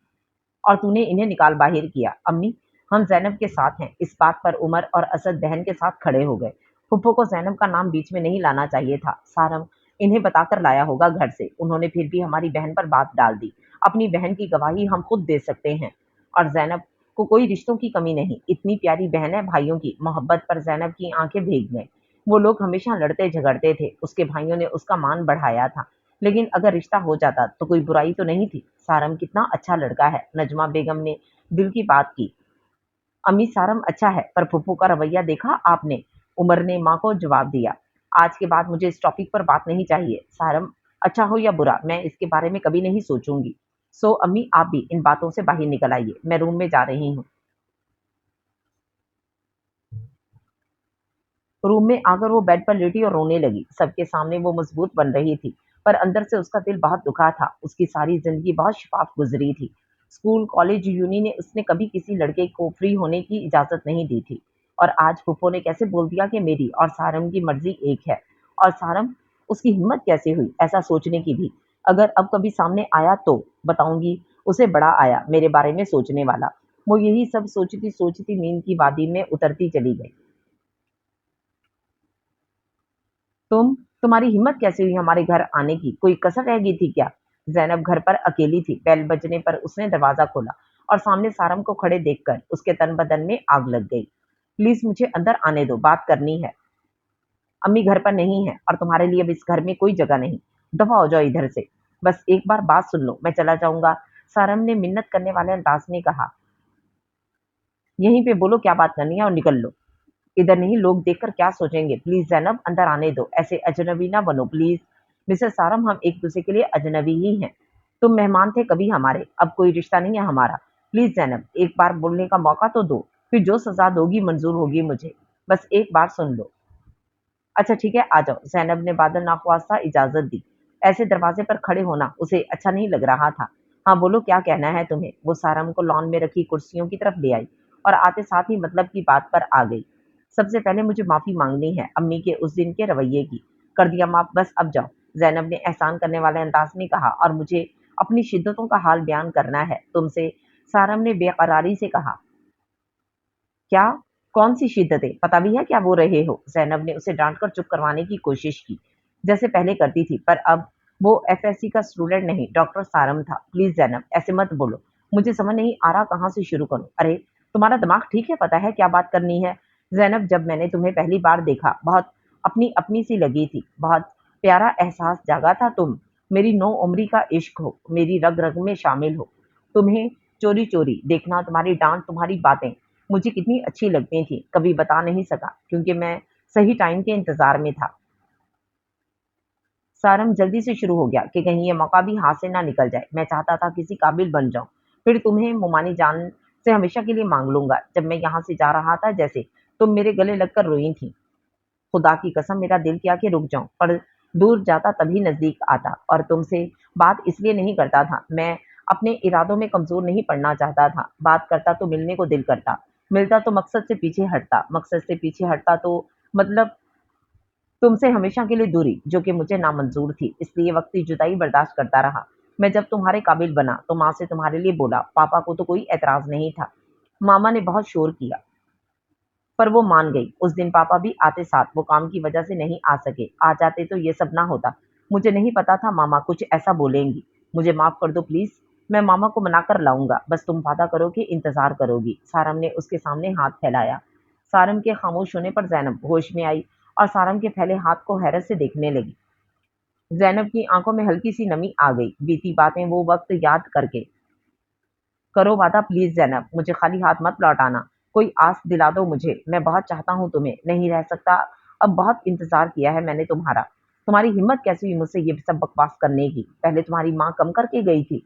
और तूने इन्हें निकाल बाहिर किया। अम्मी, हम ज़ैनब के साथ हैं। इस बात पर उमर और असद बहन के साथ खड़े हो गए। फुप्पो को ज़ैनब का नाम बीच में नहीं लाना चाहिए था। सारम इन्हें बताकर लाया होगा घर से। उन्होंने फिर भी हमारी बहन पर बात डाल दी। अपनी बहन की गवाही हम खुद दे सकते हैं। और ज़ैनब को कोई रिश्तों की कमी नहीं। इतनी प्यारी बहन है, भाइयों की मोहब्बत पर ज़ैनब की आंखें भीग गईं। वो लोग हमेशा लड़ते झगड़ते थे। उसके भाइयों ने उसका मान बढ़ाया था, लेकिन अगर रिश्ता हो जाता तो कोई बुराई तो नहीं थी। सारम कितना अच्छा लड़का है। नजमा बेगम ने दिल की बात की। अम्मी सारम अच्छा है, पर फुप्पू का रवैया देखा आपने? उमर ने माँ को जवाब दिया। आज के बाद मुझे इस टॉपिक पर बात नहीं चाहिए। सारम अच्छा हो या बुरा, मैं इसके बारे में कभी नहीं सोचूंगी। सो अम्मी आप भी इन बातों से बाहर निकल आइए, मैं रूम में जा रही हूँ। रूम में आकर वो बेड पर लेटी और रोने लगी। सबके सामने वो मजबूत बन रही थी, पर अंदर से उसका दिल बहुत दुखा था। उसकी सारी जिंदगी बहुत शफाफ गुजरी थी। स्कूल, कॉलेज, यूनी ने उसने कभी किसी लड़के को फ्री होने की इजाजत नहीं दी थी। और आज फूफो ने कैसे बोल दिया कि मेरी और सारम की मर्जी एक है। और सारम, उसकी हिम्मत कैसे हुई ऐसा सोचने की भी। अगर अब कभी सामने आया तो बताऊंगी उसे बड़ा आया मेरे बारे में सोचने वाला। वो यही सब सोचती सोचती नींद की वादी में उतरती चली गई। तुम्हारी हिम्मत कैसे हुई हमारे घर आने की? कोई कसर रह गई थी क्या? ज़ैनब घर पर अकेली थी। बेल बजने पर उसने दरवाज़ा खोला और सामने सारम को खड़े देखकर उसके तन बदन में आग लग गई। प्लीज़ मुझे अंदर आने दो, बात करनी है। अम्मी घर पर नहीं है और तुम्हारे लिए अब इस घर में कोई जगह नहीं। दफ़ा हो जाओ इधर से। बस एक बार बात सुन लो, मैं चला जाऊँगा। सारम ने मिन्नत करने वाले अंदाज में कहा। यहीं पे बोलो क्या बात करनी है और निकल लो। इधर नहीं, लोग देखकर क्या सोचेंगे। प्लीज ज़ैनब अंदर आने दो। ऐसे अजनबी ना बनो प्लीज। मिसेस सारम, हम एक दूसरे के लिए अजनबी ही हैं। तुम मेहमान थे कभी हमारे, अब कोई रिश्ता नहीं है हमारा। प्लीज ज़ैनब, एक बार बोलने का मौका तो दो, फिर जो सजा दोगी मंजूर होगी मुझे। बस एक बार सुन लो। अच्छा ठीक है, आ जाओ। ज़ैनब ने बादल नाख्वास्ता इजाजत दी। ऐसे दरवाजे पर खड़े होना उसे अच्छा नहीं लग रहा था। हाँ बोलो, क्या कहना है तुम्हें? वो सारम को लॉन में रखी कुर्सियों की तरफ ले आई और आते साथ ही मतलब की बात पर आ गई। सबसे पहले मुझे माफी मांगनी है अम्मी के उस दिन के रवैये की। कर दिया माफ, बस अब जाओ। ज़ैनब ने एहसान करने वाले अंदाज में कहा। और मुझे अपनी शिद्दतों का हाल बयान करना है तुमसे, सारम ने बेकरारी से कहा। क्या? कौन सी शिद्दतें? पता भी है क्या बोल रहे हो? ज़ैनब ने उसे डांट कर चुप करवाने की कोशिश की, जैसे पहले करती थी, पर अब वो एफएससी का स्टूडेंट नहीं, डॉक्टर सारम था। प्लीज ज़ैनब ऐसे मत बोलो, मुझे समझ नहीं आ रहा कहाँ से शुरू करूँ। अरे तुम्हारा दिमाग ठीक है? पता है क्या बात करनी है? ज़ैनब, जब मैंने तुम्हें पहली बार देखा बहुत अपनी अपनी सी लगी थी। बहुत प्यारा एहसास जागा था। तुम मेरी नौ उम्री का इश्क हो, मेरी रग रग में शामिल हो। तुम्हें चोरी चोरी देखना, तुम्हारी डांट, तुम्हारी बातें मुझे कितनी अच्छी लगती थी, कभी बता नहीं सका क्योंकि मैं सही टाइम के इंतजार में था। सारम जल्दी से शुरू हो गया कि कहीं ये मौका भी हाथ से ना निकल जाए। मैं चाहता था किसी काबिल बन जाऊं, फिर तुम्हें मोमानी जान से हमेशा के लिए मांग लूंगा। जब मैं यहाँ से जा रहा था जैसे तुम मेरे गले लगकर रोई थी। खुदा की कसम मेरा दिल किया कि रुक जाऊं, पर दूर जाता तभी नजदीक आता। और तुमसे बात इसलिए नहीं करता था, मैं अपने इरादों में कमजोर नहीं पड़ना चाहता था। बात करता तो मिलने को दिल करता, मिलता तो मकसद से पीछे हटता, मकसद से पीछे हटता तो मतलब तुमसे हमेशा के लिए दूरी, जो कि मुझे नामंजूर थी। इसलिए वक्ती जुदाई बर्दाश्त करता रहा। मैं जब तुम्हारे काबिल बना तो माँ से तुम्हारे लिए बोला। पापा को तो कोई एतराज नहीं था, मामा ने बहुत शोर किया, पर वो मान गई। उस दिन पापा भी आते साथ, वो काम की वजह से नहीं आ सके। आ जाते तो ये सब ना होता। मुझे नहीं पता था मामा कुछ ऐसा बोलेंगी। मुझे माफ कर दो प्लीज, मैं मामा को मनाकर लाऊंगा, बस तुम वादा करो कि इंतजार करोगी। सारम ने उसके सामने हाथ फैलाया। सारम के खामोश होने पर जैनब होश में आई और सारम के फैले हाथ को हैरत से देखने लगी। जैनब की आंखों में हल्की सी नमी आ गई, बीती बातें वो वक्त याद करके। करो वादा प्लीज जैनब, मुझे खाली हाथ मत लौटाना। कोई आस दिला दो मुझे, मैं बहुत चाहता हूँ तुम्हें, नहीं रह सकता। अब बहुत इंतजार किया है मैंने तुम्हारा। तुम्हारी हिम्मत कैसे हुई मुझसे ये सब बकवास करने की? पहले तुम्हारी माँ कम करके गई थी,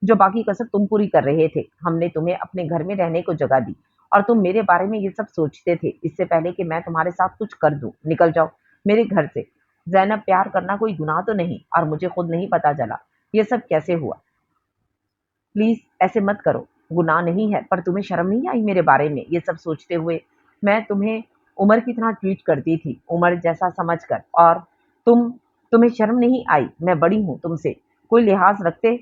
जो बाकी कसर तुम पूरी कर रहे थे। हमने तुम्हें अपने घर में रहने को जगह दी और तुम मेरे बारे में ये सब सोचते थे इससे पहले कि मैं तुम्हारे साथ कुछ कर दूं। निकल जाओ मेरे घर से। जैनब, प्यार करना कोई गुनाह तो नहीं, और मुझे खुद नहीं पता चला ये सब कैसे हुआ। प्लीज ऐसे मत करो। गुनाह नहीं है, पर तुम्हें शर्म नहीं आई मेरे बारे में ये सब सोचते हुए? मैं तुम्हें उमर की तरह ट्रीट करती थी, उमर जैसा समझकर, और तुम्हें शर्म नहीं आई? मैं बड़ी हूँ तुमसे, कोई लिहाज रखते?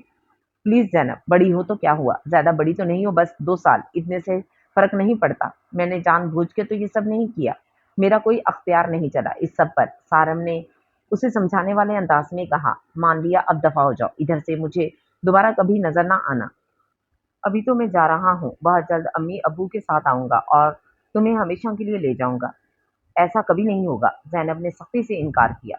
प्लीज जैनब, बड़ी हो तो क्या हुआ, ज्यादा बड़ी तो नहीं हो, बस 2 साल, इतने से फर्क नहीं पड़ता। मैंने जानबूझ के तो ये सब नहीं किया, मेरा कोई अख्तियार नहीं चला इस सब पर। सारम ने उसे समझाने वाले अंदाज में कहा। मान लिया, अब दफा हो जाओ इधर से, मुझे दोबारा कभी नजर ना आना। अभी तो मैं जा रहा हूँ, बहुत जल्द अम्मी अब्बू के साथ आऊंगा और तुम्हें हमेशा के लिए ले जाऊंगा। ऐसा कभी नहीं होगा, जैनब ने सख्ती से इनकार किया।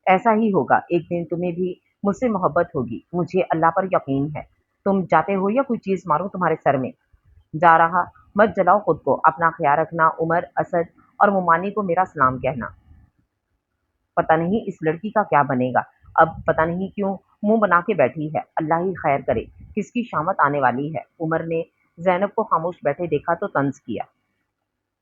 ऐसा ही होगा, एक दिन तुम्हें भी मुझसे मोहब्बत होगी, मुझे अल्लाह पर यकीन है। तुम जाते हो या कोई चीज मारो तुम्हारे सर में? जा रहा, मत जलाओ खुद को, अपना ख्याल रखना। उमर, असद और मोमानी को मेरा सलाम कहना। पता नहीं इस लड़की का क्या बनेगा, अब पता नहीं क्यों मुंह बना के बैठी है। अल्लाह ही खैर करे, किसकी शामत आने वाली है। उमर ने जैनब को खामोश बैठे देखा तो तंज किया।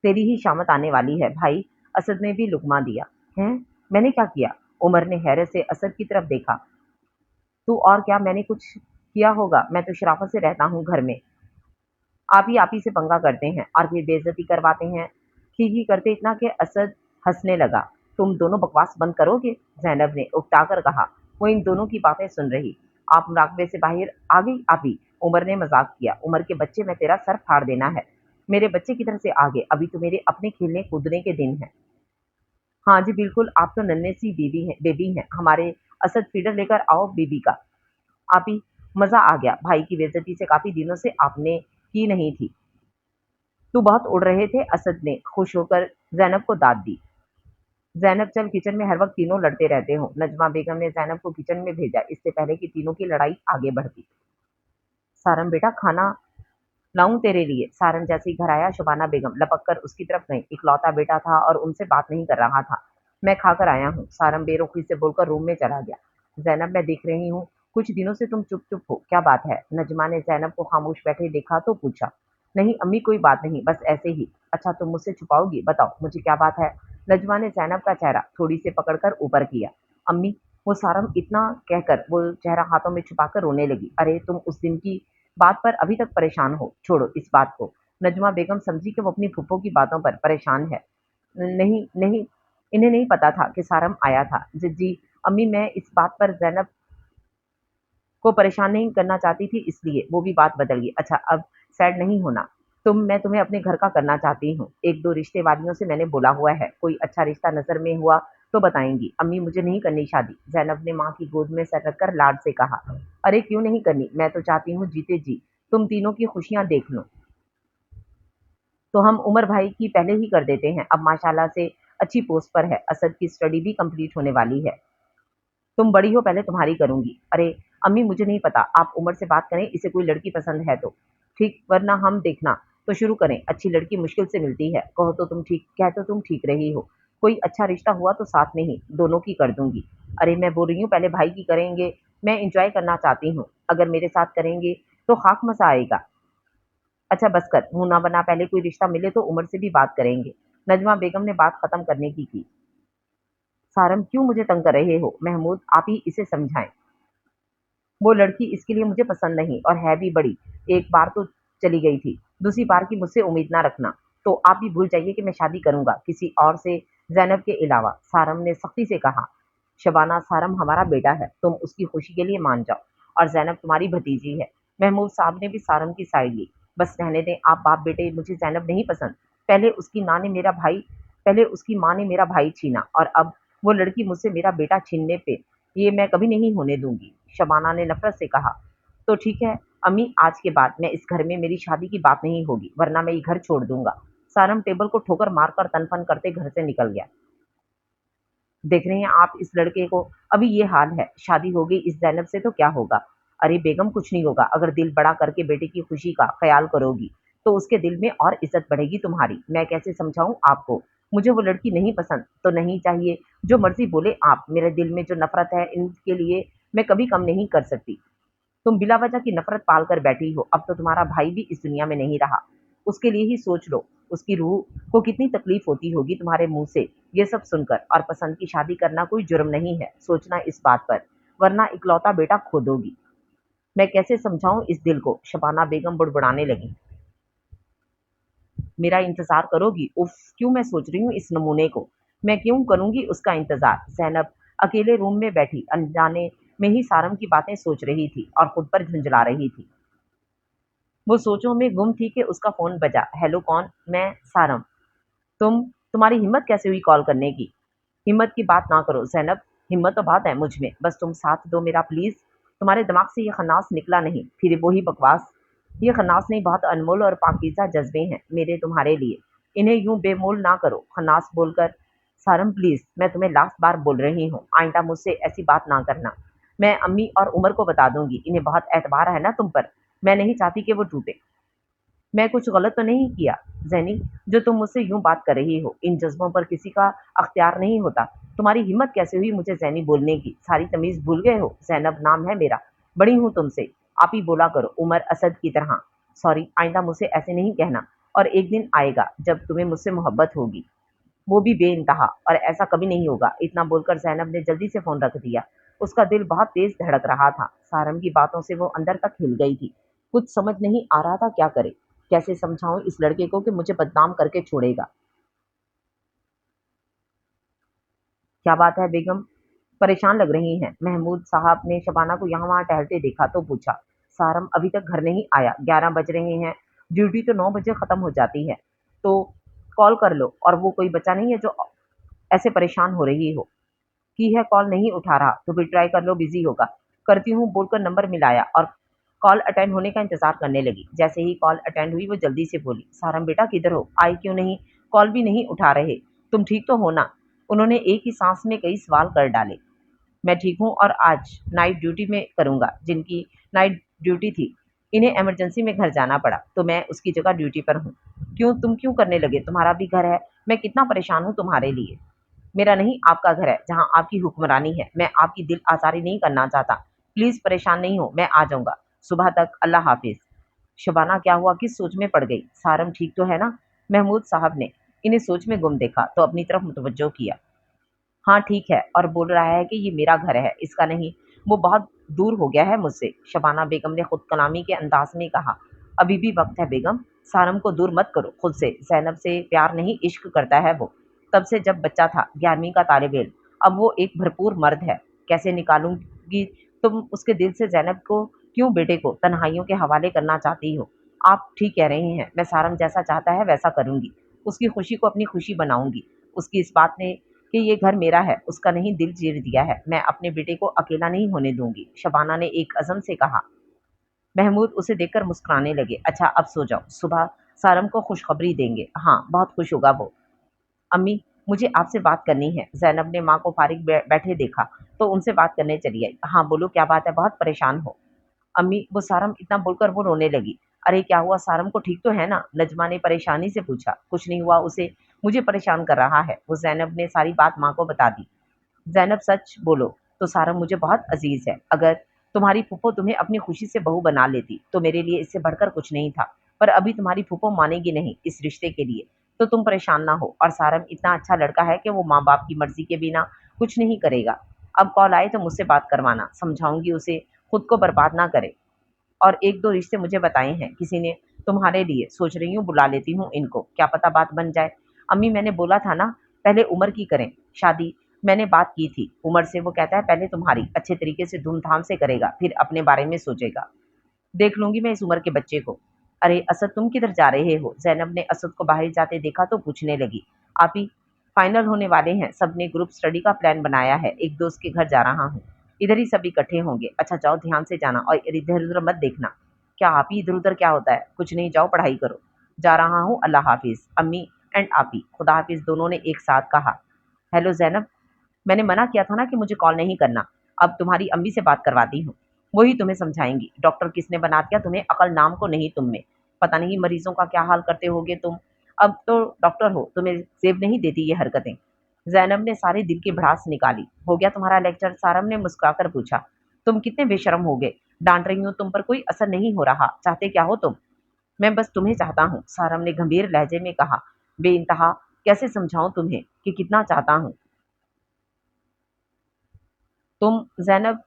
तेरी ही शामत आने वाली है भाई, असद ने भी लुकमा दिया। हैं? मैंने क्या किया? उमर ने हैरत से असद की तरफ देखा। तू और क्या, मैंने कुछ किया होगा? मैं तो शराफत से रहता हूँ घर में, आप ही से पंगा करते हैं और फिर बेइज्जती करवाते हैं। ठीक ही करते इतना कि असद हंसने लगा। तुम दोनों बकवास बंद करोगे? जैनब ने उकता कर कहा। वो इन दोनों की बातें सुन रही। आप मुराकबे से बाहर आ गई आप ही, उमर ने मजाक किया। उमर के बच्चे, मैं तेरा सर फाड़ देना है। मेरे बच्चे की तरफ से आगे, अभी तो मेरे अपने खेलने कूदने के दिन है। हाँ जी बिल्कुल, आप तो नन्हे सी बेबी हैं। हमारे असद फीडर लेकर आओ बीबी का। आप ही, मजा आ गया, भाई की बेइज्जती से काफी दिनों से आपने की नहीं थी। तू बहुत उड़ रहे थे, असद ने खुश होकर जैनब को दाद दी। जैनब, चल किचन में हर वक्त तीनों लड़ते रहते हो। नजमा बेगम ने जैनब को किचन में भेजा, इससे पहले कि तीनों की लड़ाई आगे बढ़ती। सारम बेटा, खाना लाऊं तेरे लिए? सारन जैसे ही घर आया, शुबाना बेगम लपक कर उसकी तरफ गई। इकलौता बेटा था और उनसे बात नहीं कर रहा था। मैं खाकर आया हूँ, सारम बेरुखी से बोलकर रूम में चला गया। जैनब, मैं देख रही हूँ कुछ दिनों से तुम चुप चुप हो, क्या बात है? नजमा ने जैनब को खामोश बैठे देखा तो पूछा। नहीं अम्मी, कोई बात नहीं, बस ऐसे ही। अच्छा, तुम मुझसे छुपाओगी? बताओ मुझे क्या बात है। नजमा ने जैनब का चेहरा थोड़ी से पकड़कर ऊपर किया। अम्मी, वो सारम, इतना कहकर वो चेहरा हाथों में छुपाकर रोने लगी। अरे तुम उस दिन की बात पर अभी तक परेशान हो, छोड़ो इस बात को। नजमा बेगम समझी कि वो अपनी फूफो की बातों पर परेशान है। नहीं नहीं, इन्हें नहीं पता था कि सारम आया था। जी अम्मी, मैं इस बात पर जैनब को परेशान नहीं करना चाहती थी, इसलिए। वो भी बात बदल गई। अच्छा, अब सैड नहीं होना। मैं तुम्हें अपने घर का करना चाहती हूँ। एक दो रिश्ते वालियों से मैंने बोला हुआ है, कोई अच्छा रिश्ता नजर में हुआ तो बताएंगी। अम्मी, मुझे नहीं करनी शादी, जैनब ने माँ की गोद में सर रखकर लाड से कहा। अरे क्यों नहीं करनी, मैं तो चाहती हूँ जीते जी तुम तीनों की खुशियां देख लो। तो हम उमर भाई की पहले ही कर देते हैं, अब माशाल्लाह से अच्छी पोस्ट पर है। असद की स्टडी भी कंप्लीट होने वाली है। तुम बड़ी हो, पहले तुम्हारी करूंगी। अरे अम्मी, मुझे नहीं पता, आप उमर से बात करें, इसे कोई लड़की पसंद है तो ठीक, वरना हम देखना तो शुरू करें। अच्छी लड़की मुश्किल से मिलती है। कह तो तुम ठीक रही हो। कोई अच्छा रिश्ता हुआ तो साथ में ही दोनों की कर दूंगी। अरे मैं बोल रही हूँ पहले भाई की करेंगे, मैं इंजॉय करना चाहती हूँ। अगर मेरे साथ करेंगे तो खाक मसा आएगा। अच्छा बस कर, मुंह ना बना, पहले कोई रिश्ता मिले तो उमर से भी बात करेंगे। नजमा बेगम ने बात खत्म करने की। सारम क्यों मुझे तंग कर रहे हो? महमूद आप ही इसे समझाएं। वो लड़की इसके लिए मुझे पसंद नहीं, और है भी बड़ी। एक बार तो चली गई थी, दूसरी बार की मुझसे उम्मीद ना रखना। तो आप भी भूल जाइए कि मैं शादी करूंगा किसी और से, जैनब के अलावा, सारम ने सख्ती से कहा। शबाना, सारम हमारा बेटा है, तुम उसकी खुशी के लिए मान जाओ, और जैनब तुम्हारी भतीजी है। महमूद साहब ने भी सारम की साइड ली। बस रहने दें आप बाप बेटे, मुझे जैनब नहीं पसंद। पहले उसकी माँ ने मेरा भाई छीना, और अब वो लड़की मुझसे मेरा बेटा छीनने पे, ये मैं कभी नहीं होने दूंगी। शबाना ने नफरत से कहा। तो ठीक है अम्मी, आज के बाद मैं इस घर में मेरी शादी की बात नहीं होगी, वरना मैं ये घर छोड़ दूंगा। सारम टेबल को ठोकर मारकर तनफन करते घर से निकल गया। देख रहे हैं आप इस लड़के को, अभी ये हाल है, शादी हो गई इस जैनब से तो क्या होगा? अरे बेगम कुछ नहीं होगा, अगर दिल बड़ा करके बेटे की खुशी का ख्याल करोगी तो उसके दिल में और इज्जत बढ़ेगी तुम्हारी। मैं कैसे समझाऊं आपको? मुझे वो लड़की नहीं पसंद तो नहीं चाहिए, जो मर्जी बोले आप। मेरे दिल में जो नफरत है इनके लिए मैं कभी कम नहीं कर सकती। तुम बिला वजह की नफरत पाल कर बैठी हो। अब तो तुम्हारा भाई भी इस दुनिया में नहीं रहा, उसके लिए ही सोच लो। उसकी रूह को कितनी तकलीफ होती होगी तुम्हारे मुंह से ये सब सुनकर। और पसंद की शादी करना कोई जुर्म नहीं है, सोचना इस बात पर, वरना इकलौता बेटा खो दोगी। मैं कैसे समझाऊं इस दिल को? शबाना बेगम बुड़बुड़ाने लगी। मेरा इंतजार करोगी? उफ, क्यों मैं सोच रही हूँ इस नमूने को, मैं क्यों करूंगी उसका इंतजार? जैनब अकेले रूम में बैठी अनजाने में ही सारम की बातें सोच रही थी और खुद पर झुंझला रही थी। वो सोचों में गुम थी कि उसका फोन बजा। हेलो, कौन? मैं, सारम। तुम्हारी हिम्मत कैसे हुई कॉल करने की? हिम्मत की बात ना करो जैनब, हिम्मत तो बात है मुझ में, बस तुम साथ दो मेरा प्लीज। तुम्हारे दिमाग से ये खन्नास निकला नहीं, फिर वही बकवास। ये खन्नास नहीं, बहुत अनमोल और पाकीज़ा जज्बे हैं मेरे तुम्हारे लिए, इन्हें यूं बेमोल ना करो खन्नास बोलकर। सारम प्लीज, मैं तुम्हें लास्ट बार बोल रही हूँ, आइंदा मुझसे ऐसी बात ना करना। मैं अम्मी और उमर को बता दूंगी, इन्हें बहुत एतबार है ना तुम पर, मैं नहीं चाहती कि वो टूटे। मैं कुछ गलत तो नहीं किया जैनी, जो तुम मुझसे यूं बात कर रही हो? इन जज्बों पर किसी का अख्तियार नहीं होता। तुम्हारी हिम्मत कैसे हुई मुझे जैनी बोलने की? सारी तमीज भूल गए हो? जैनब नाम है मेरा, बड़ी हूं तुमसे, आप ही बोला करो उमर असद की तरह। सॉरी, आइंदा मुझसे ऐसे नहीं कहना। और एक दिन आएगा जब तुम्हें मुझसे मोहब्बत होगी, वो भी बेइंतहा, और ऐसा कभी नहीं होगा। इतना बोलकर जैनब ने जल्दी से फोन रख दिया। उसका दिल बहुत तेज धड़क रहा था। सारम की बातों से वो अंदर तक हिल गई थी। कुछ समझ नहीं आ रहा था क्या करे, कैसे समझाऊं इस लड़के को कि मुझे बदनाम करके छोड़ेगा। क्या बात है बेगम, परेशान लग रही हैं? महमूद साहब ने शबाना को यहाँ वहाँ टहलते देखा तो पूछा। सारम अभी तक घर नहीं आया, 11 बज रहे हैं, ड्यूटी तो 9 बजे खत्म हो जाती है। तो कॉल कर लो, और वो कोई बच्चा नहीं है जो ऐसे परेशान हो रही हो। की है, कॉल नहीं उठा रहा तो फिर ट्राई कर लो, बिजी होगा। करती हूँ बोलकर नंबर मिलाया और कॉल अटेंड होने का इंतजार करने लगी। जैसे ही कॉल अटेंड हुई वो जल्दी से बोली, सारम बेटा किधर हो, आई क्यों नहीं, कॉल भी नहीं उठा रहे, तुम ठीक तो हो ना? उन्होंने एक ही सांस में कई सवाल कर डाले। मैं ठीक हूँ, और आज नाइट ड्यूटी में करूँगा, जिनकी नाइट ड्यूटी थी इन्हें इमरजेंसी में घर जाना पड़ा तो मैं उसकी जगह ड्यूटी पर हूँ। क्यों, तुम क्यों करने लगे? तुम्हारा भी घर है, मैं कितना परेशान हूँ तुम्हारे लिए। मेरा नहीं, आपका घर है जहाँ आपकी हुक्मरानी है, मैं आपकी दिल आज़ारी नहीं करना चाहता। प्लीज़ परेशान नहीं हो, मैं आ जाऊँगा सुबह तक, अल्लाह हाफिज़। शबाना क्या हुआ, किस सोच में पड़ गई? सारम ठीक तो है ना? महमूद साहब ने इन्हें सोच में गुम देखा तो अपनी तरफ मुतवज्जो किया। हाँ ठीक है, और बोल रहा है कि ये मेरा घर है, इसका नहीं, वो बहुत दूर हो गया है मुझसे। शबाना बेगम ने खुद कलामी के अंदाज में कहा। अभी भी वक्त है बेगम, सारम को दूर मत करो खुद से। जैनब से प्यार नहीं, इश्क करता है वो, तब से जब बच्चा था, 11वीं का तालिब इल्म। अब वो एक भरपूर मर्द है। कैसे निकालूंगी तुम उसके दिल से जैनब को? क्यों बेटे को तन्हाइयों के हवाले करना चाहती हो? आप ठीक कह रहे हैं, मैं सारम जैसा चाहता है वैसा करूंगी, उसकी खुशी को अपनी खुशी बनाऊंगी। उसकी इस बात ने कि ये घर मेरा है, उसका नहीं, दिल चीर दिया है। मैं अपने बेटे को अकेला नहीं होने दूंगी, शबाना ने एक अज़म से कहा। महमूद उसे देखकर मुस्कुराने लगे। अच्छा अब सो जाओ, सुबह सारम को खुशखबरी देंगे, हाँ बहुत खुश होगा वो। अम्मी, मुझे आपसे बात करनी है। जैनब ने माँ को फारिग बैठे देखा तो उनसे बात करने चली आई। हाँ बोलो, क्या बात है, बहुत परेशान हो? अम्मी, वो सारम, इतना बोलकर वो रोने लगी। अरे क्या हुआ, सारम को ठीक तो है ना? नजमा ने परेशानी से पूछा। कुछ नहीं हुआ उसे, मुझे परेशान कर रहा है वो। जैनब ने सारी बात माँ को बता दी। जैनब सच बोलो तो सारम मुझे बहुत अजीज है, अगर तुम्हारी फूफो तुम्हें अपनी खुशी से बहू बना लेती तो मेरे लिए इससे बढ़कर कुछ नहीं था, पर अभी तुम्हारी फूफो मानेगी नहीं इस रिश्ते के लिए। तो तुम परेशान ना हो, और सारम इतना अच्छा लड़का है कि वो माँ बाप की मर्जी के बिना कुछ नहीं करेगा। अब कॉल आए तो मुझसे बात करवाना, समझाऊंगी उसे खुद को बर्बाद ना करे। और एक दो रिश्ते मुझे बताए हैं किसी ने तुम्हारे लिए, सोच रही हूँ बुला लेती हूँ इनको, क्या पता बात बन जाए। अम्मी मैंने बोला था ना, पहले उमर की करें शादी। मैंने बात की थी उमर से, वो कहता है पहले तुम्हारी अच्छे तरीके से धूमधाम से करेगा, फिर अपने बारे में सोचेगा। देख लूंगी मैं इस उम्र के बच्चे को। अरे असद तुम किधर जा रहे हो? जैनब ने असद को बाहर जाते देखा तो पूछने लगी। आप ही फाइनल होने वाले हैं, सबने ग्रुप स्टडी का प्लान बनाया है, एक दोस्त के घर जा रहा हूँ, इधर ही सब इकट्ठे होंगे। अच्छा जाओ, ध्यान से जाना और इधर उधर मत देखना। क्या आप ही इधर उधर क्या होता है? कुछ नहीं, जाओ पढ़ाई करो। जा रहा हूँ, अल्लाह हाफिज। अम्मी एंड आप ही खुदा हाफिज दोनों ने एक साथ कहा। हेलो जैनब, मैंने मना किया था ना कि मुझे कॉल नहीं करना। अब तुम्हारी अम्मी से बात करवाती हूँ, वही तुम्हें समझाएंगी। डॉक्टर किसने बना दिया तुम्हें? अकल नाम को नहीं तुम में। पता नहीं मरीजों का क्या हाल करते होगे तुम। अब तो डॉक्टर हो, तुम्हें सेब नहीं देती ये हरकतें। जैनब ने सारे दिल की भड़ास निकाली। हो गया तुम्हारा लेक्चर? सारम ने मुस्कुराकर पूछा। तुम कितने बेशरम हो गए, डांट रही हूँ, तुम पर कोई असर नहीं हो रहा। चाहते क्या हो तुम? मैं बस तुम्हें चाहता हूँ, सारम ने गंभीर लहजे में कहा। बेइंतहा कैसे समझाऊं तुम्हें कि कितना चाहता हूँ तुम? जैनब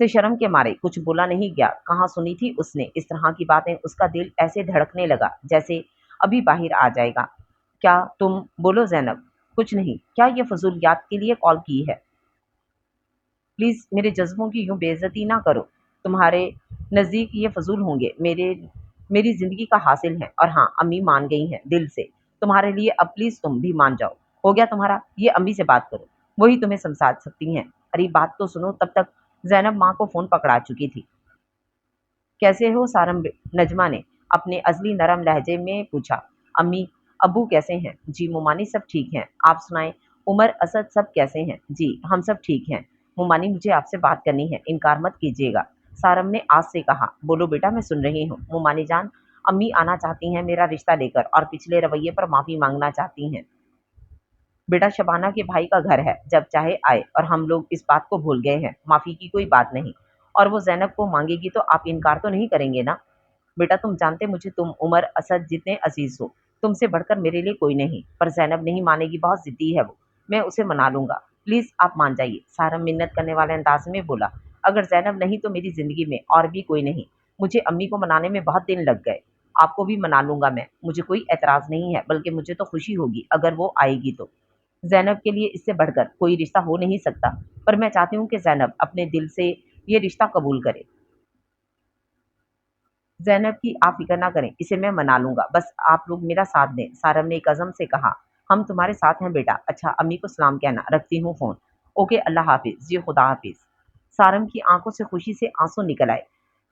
से शर्म के मारे कुछ बोला नहीं गया। कहाँ सुनी थी उसने इस तरह की बातें? उसका दिल ऐसे धड़कने लगा जैसे अभी बाहर आ जाएगा। क्या तुम? बोलो जैनब। कुछ नहीं। क्या ये फजूलियात के लिए कॉल की है? प्लीज मेरे जज्बों की यूं बेइज्जती ना करो। तुम्हारे नजदीक ये फजूल होंगे, मेरी जिंदगी का हासिल है। और हाँ, अम्मी मान गई हैं दिल से तुम्हारे लिए। अब प्लीज तुम भी मान जाओ। हो गया तुम्हारा, ये अम्मी से बात करो, वही तुम्हें समझा सकती हैं। अरे बात तो सुनो। तब तक जैनब माँ को फोन पकड़ा चुकी थी। कैसे हो सारम? नजमा ने अपने अजली नरम लहजे में पूछा। अम्मी अब्बू कैसे हैं? जी मुमानी सब ठीक हैं, आप सुनाएं? उमर असद सब कैसे हैं? जी हम सब ठीक हैं। मुमानी मुझे आपसे बात करनी है, इनकार मत कीजिएगा, सारम ने आज से कहा। बोलो बेटा, मैं सुन रही हूँ। मुमानी जान, अम्मी आना चाहती हैं मेरा रिश्ता लेकर, और पिछले रवैये पर माफी मांगना चाहती हैं। बेटा शबाना के भाई का घर है, जब चाहे आए, और हम लोग इस बात को भूल गए हैं, माफी की कोई बात नहीं। और वो जैनब को मांगेगी तो आप इनकार तो नहीं करेंगे ना? बेटा तुम जानते मुझे तुम उमर असद जितने अजीज हो, तुमसे बढ़कर मेरे लिए कोई नहीं। पर जैनब नहीं मानेगी, बहुत जिद्दी है वो। मैं उसे मना लूंगा, प्लीज आप मान जाइए, सारम मिन्नत करने वाले अंदाज में बोला। अगर जैनब नहीं तो मेरी जिंदगी में और भी कोई नहीं। मुझे अम्मी को मनाने में बहुत दिन लग गए। आपको भी मना लूंगा मैं, मुझे कोई एतराज नहीं है, बल्कि मुझे तो खुशी होगी अगर वो आएगी तो। ज़ैनब के लिए इससे बढ़कर कोई रिश्ता हो नहीं सकता, पर मैं चाहती हूँ कि ज़ैनब अपने दिल से ये रिश्ता कबूल करे। ज़ैनब की आप फ़िक्र ना करें, इसे मैं मना लूँगा, बस आप लोग मेरा साथ दें, सारम ने एक अज़म से कहा। हम तुम्हारे साथ हैं बेटा। अच्छा अम्मी को सलाम कहना, रखती हूँ फ़ोन। ओके अल्लाह हाफ़िज़। जी खुदा हाफ़िज़। सारम की आंखों से खुशी से आंसू निकल आए।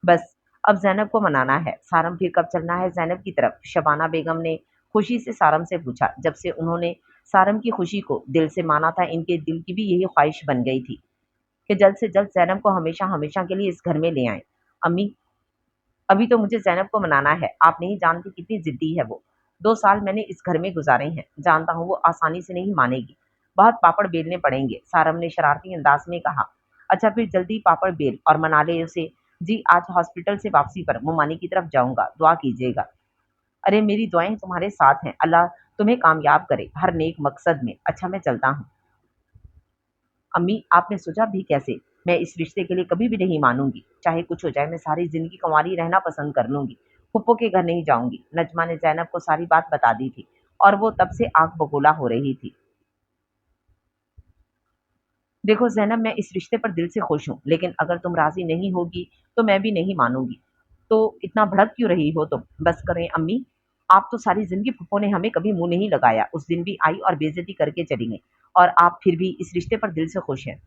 बस अब ज़ैनब को मनाना है। सारम फिर कब चलना है ज़ैनब की तरफ? शबाना बेगम ने खुशी से सारम से पूछा। जब से उन्होंने सारम की खुशी को दिल से माना था, इनके दिल की भी यही ख्वाहिश बन गई थी कि जल्द से जल्द ज़ैनब को हमेशा हमेशा के लिए इस घर में ले आएँ। अम्मी अभी तो मुझे ज़ैनब को मनाना है, आप नहीं जानती कितनी ज़िद्दी है वो। 2 साल मैंने इस घर में गुज़ारे हैं, जानता हूँ वो आसानी से नहीं मानेगी, बहुत पापड़ बेलने पड़ेंगे, सारम ने शरारती अंदाज में कहा। अच्छा फिर जल्दी पापड़ बेल और मना ले उसे। जी आज हॉस्पिटल से वापसी पर मुमानी की तरफ जाऊँगा, दुआ कीजिएगा। अरे मेरी दुआएं तुम्हारे साथ हैं, अल्लाह तुम्हें कामयाब करे हर नेक मकसद में। अच्छा मैं चलता हूँ। अम्मी आपने सोचा भी कैसे? मैं इस रिश्ते के लिए कभी भी नहीं मानूंगी, चाहे कुछ हो जाए, मैं सारी जिंदगी कुंवारी रहना पसंद कर लूंगी, फुप्पो के घर नहीं जाऊंगी। नजमा ने जैनब को सारी बात बता दी थी, और वो तब से आग बबूला हो रही थी। देखो जैनब, मैं इस रिश्ते पर दिल से खुश हूँ, लेकिन अगर तुम राजी नहीं होगी तो मैं भी नहीं मानूंगी। तो इतना भड़क क्यों रही हो तुम? बस करें अम्मी, आप तो सारी जिंदगी फुप्पो ने हमें कभी मुंह नहीं लगाया, उस दिन भी आई और बेइज्जती करके चली गई, और आप फिर भी इस रिश्ते पर दिल से खुश हैं।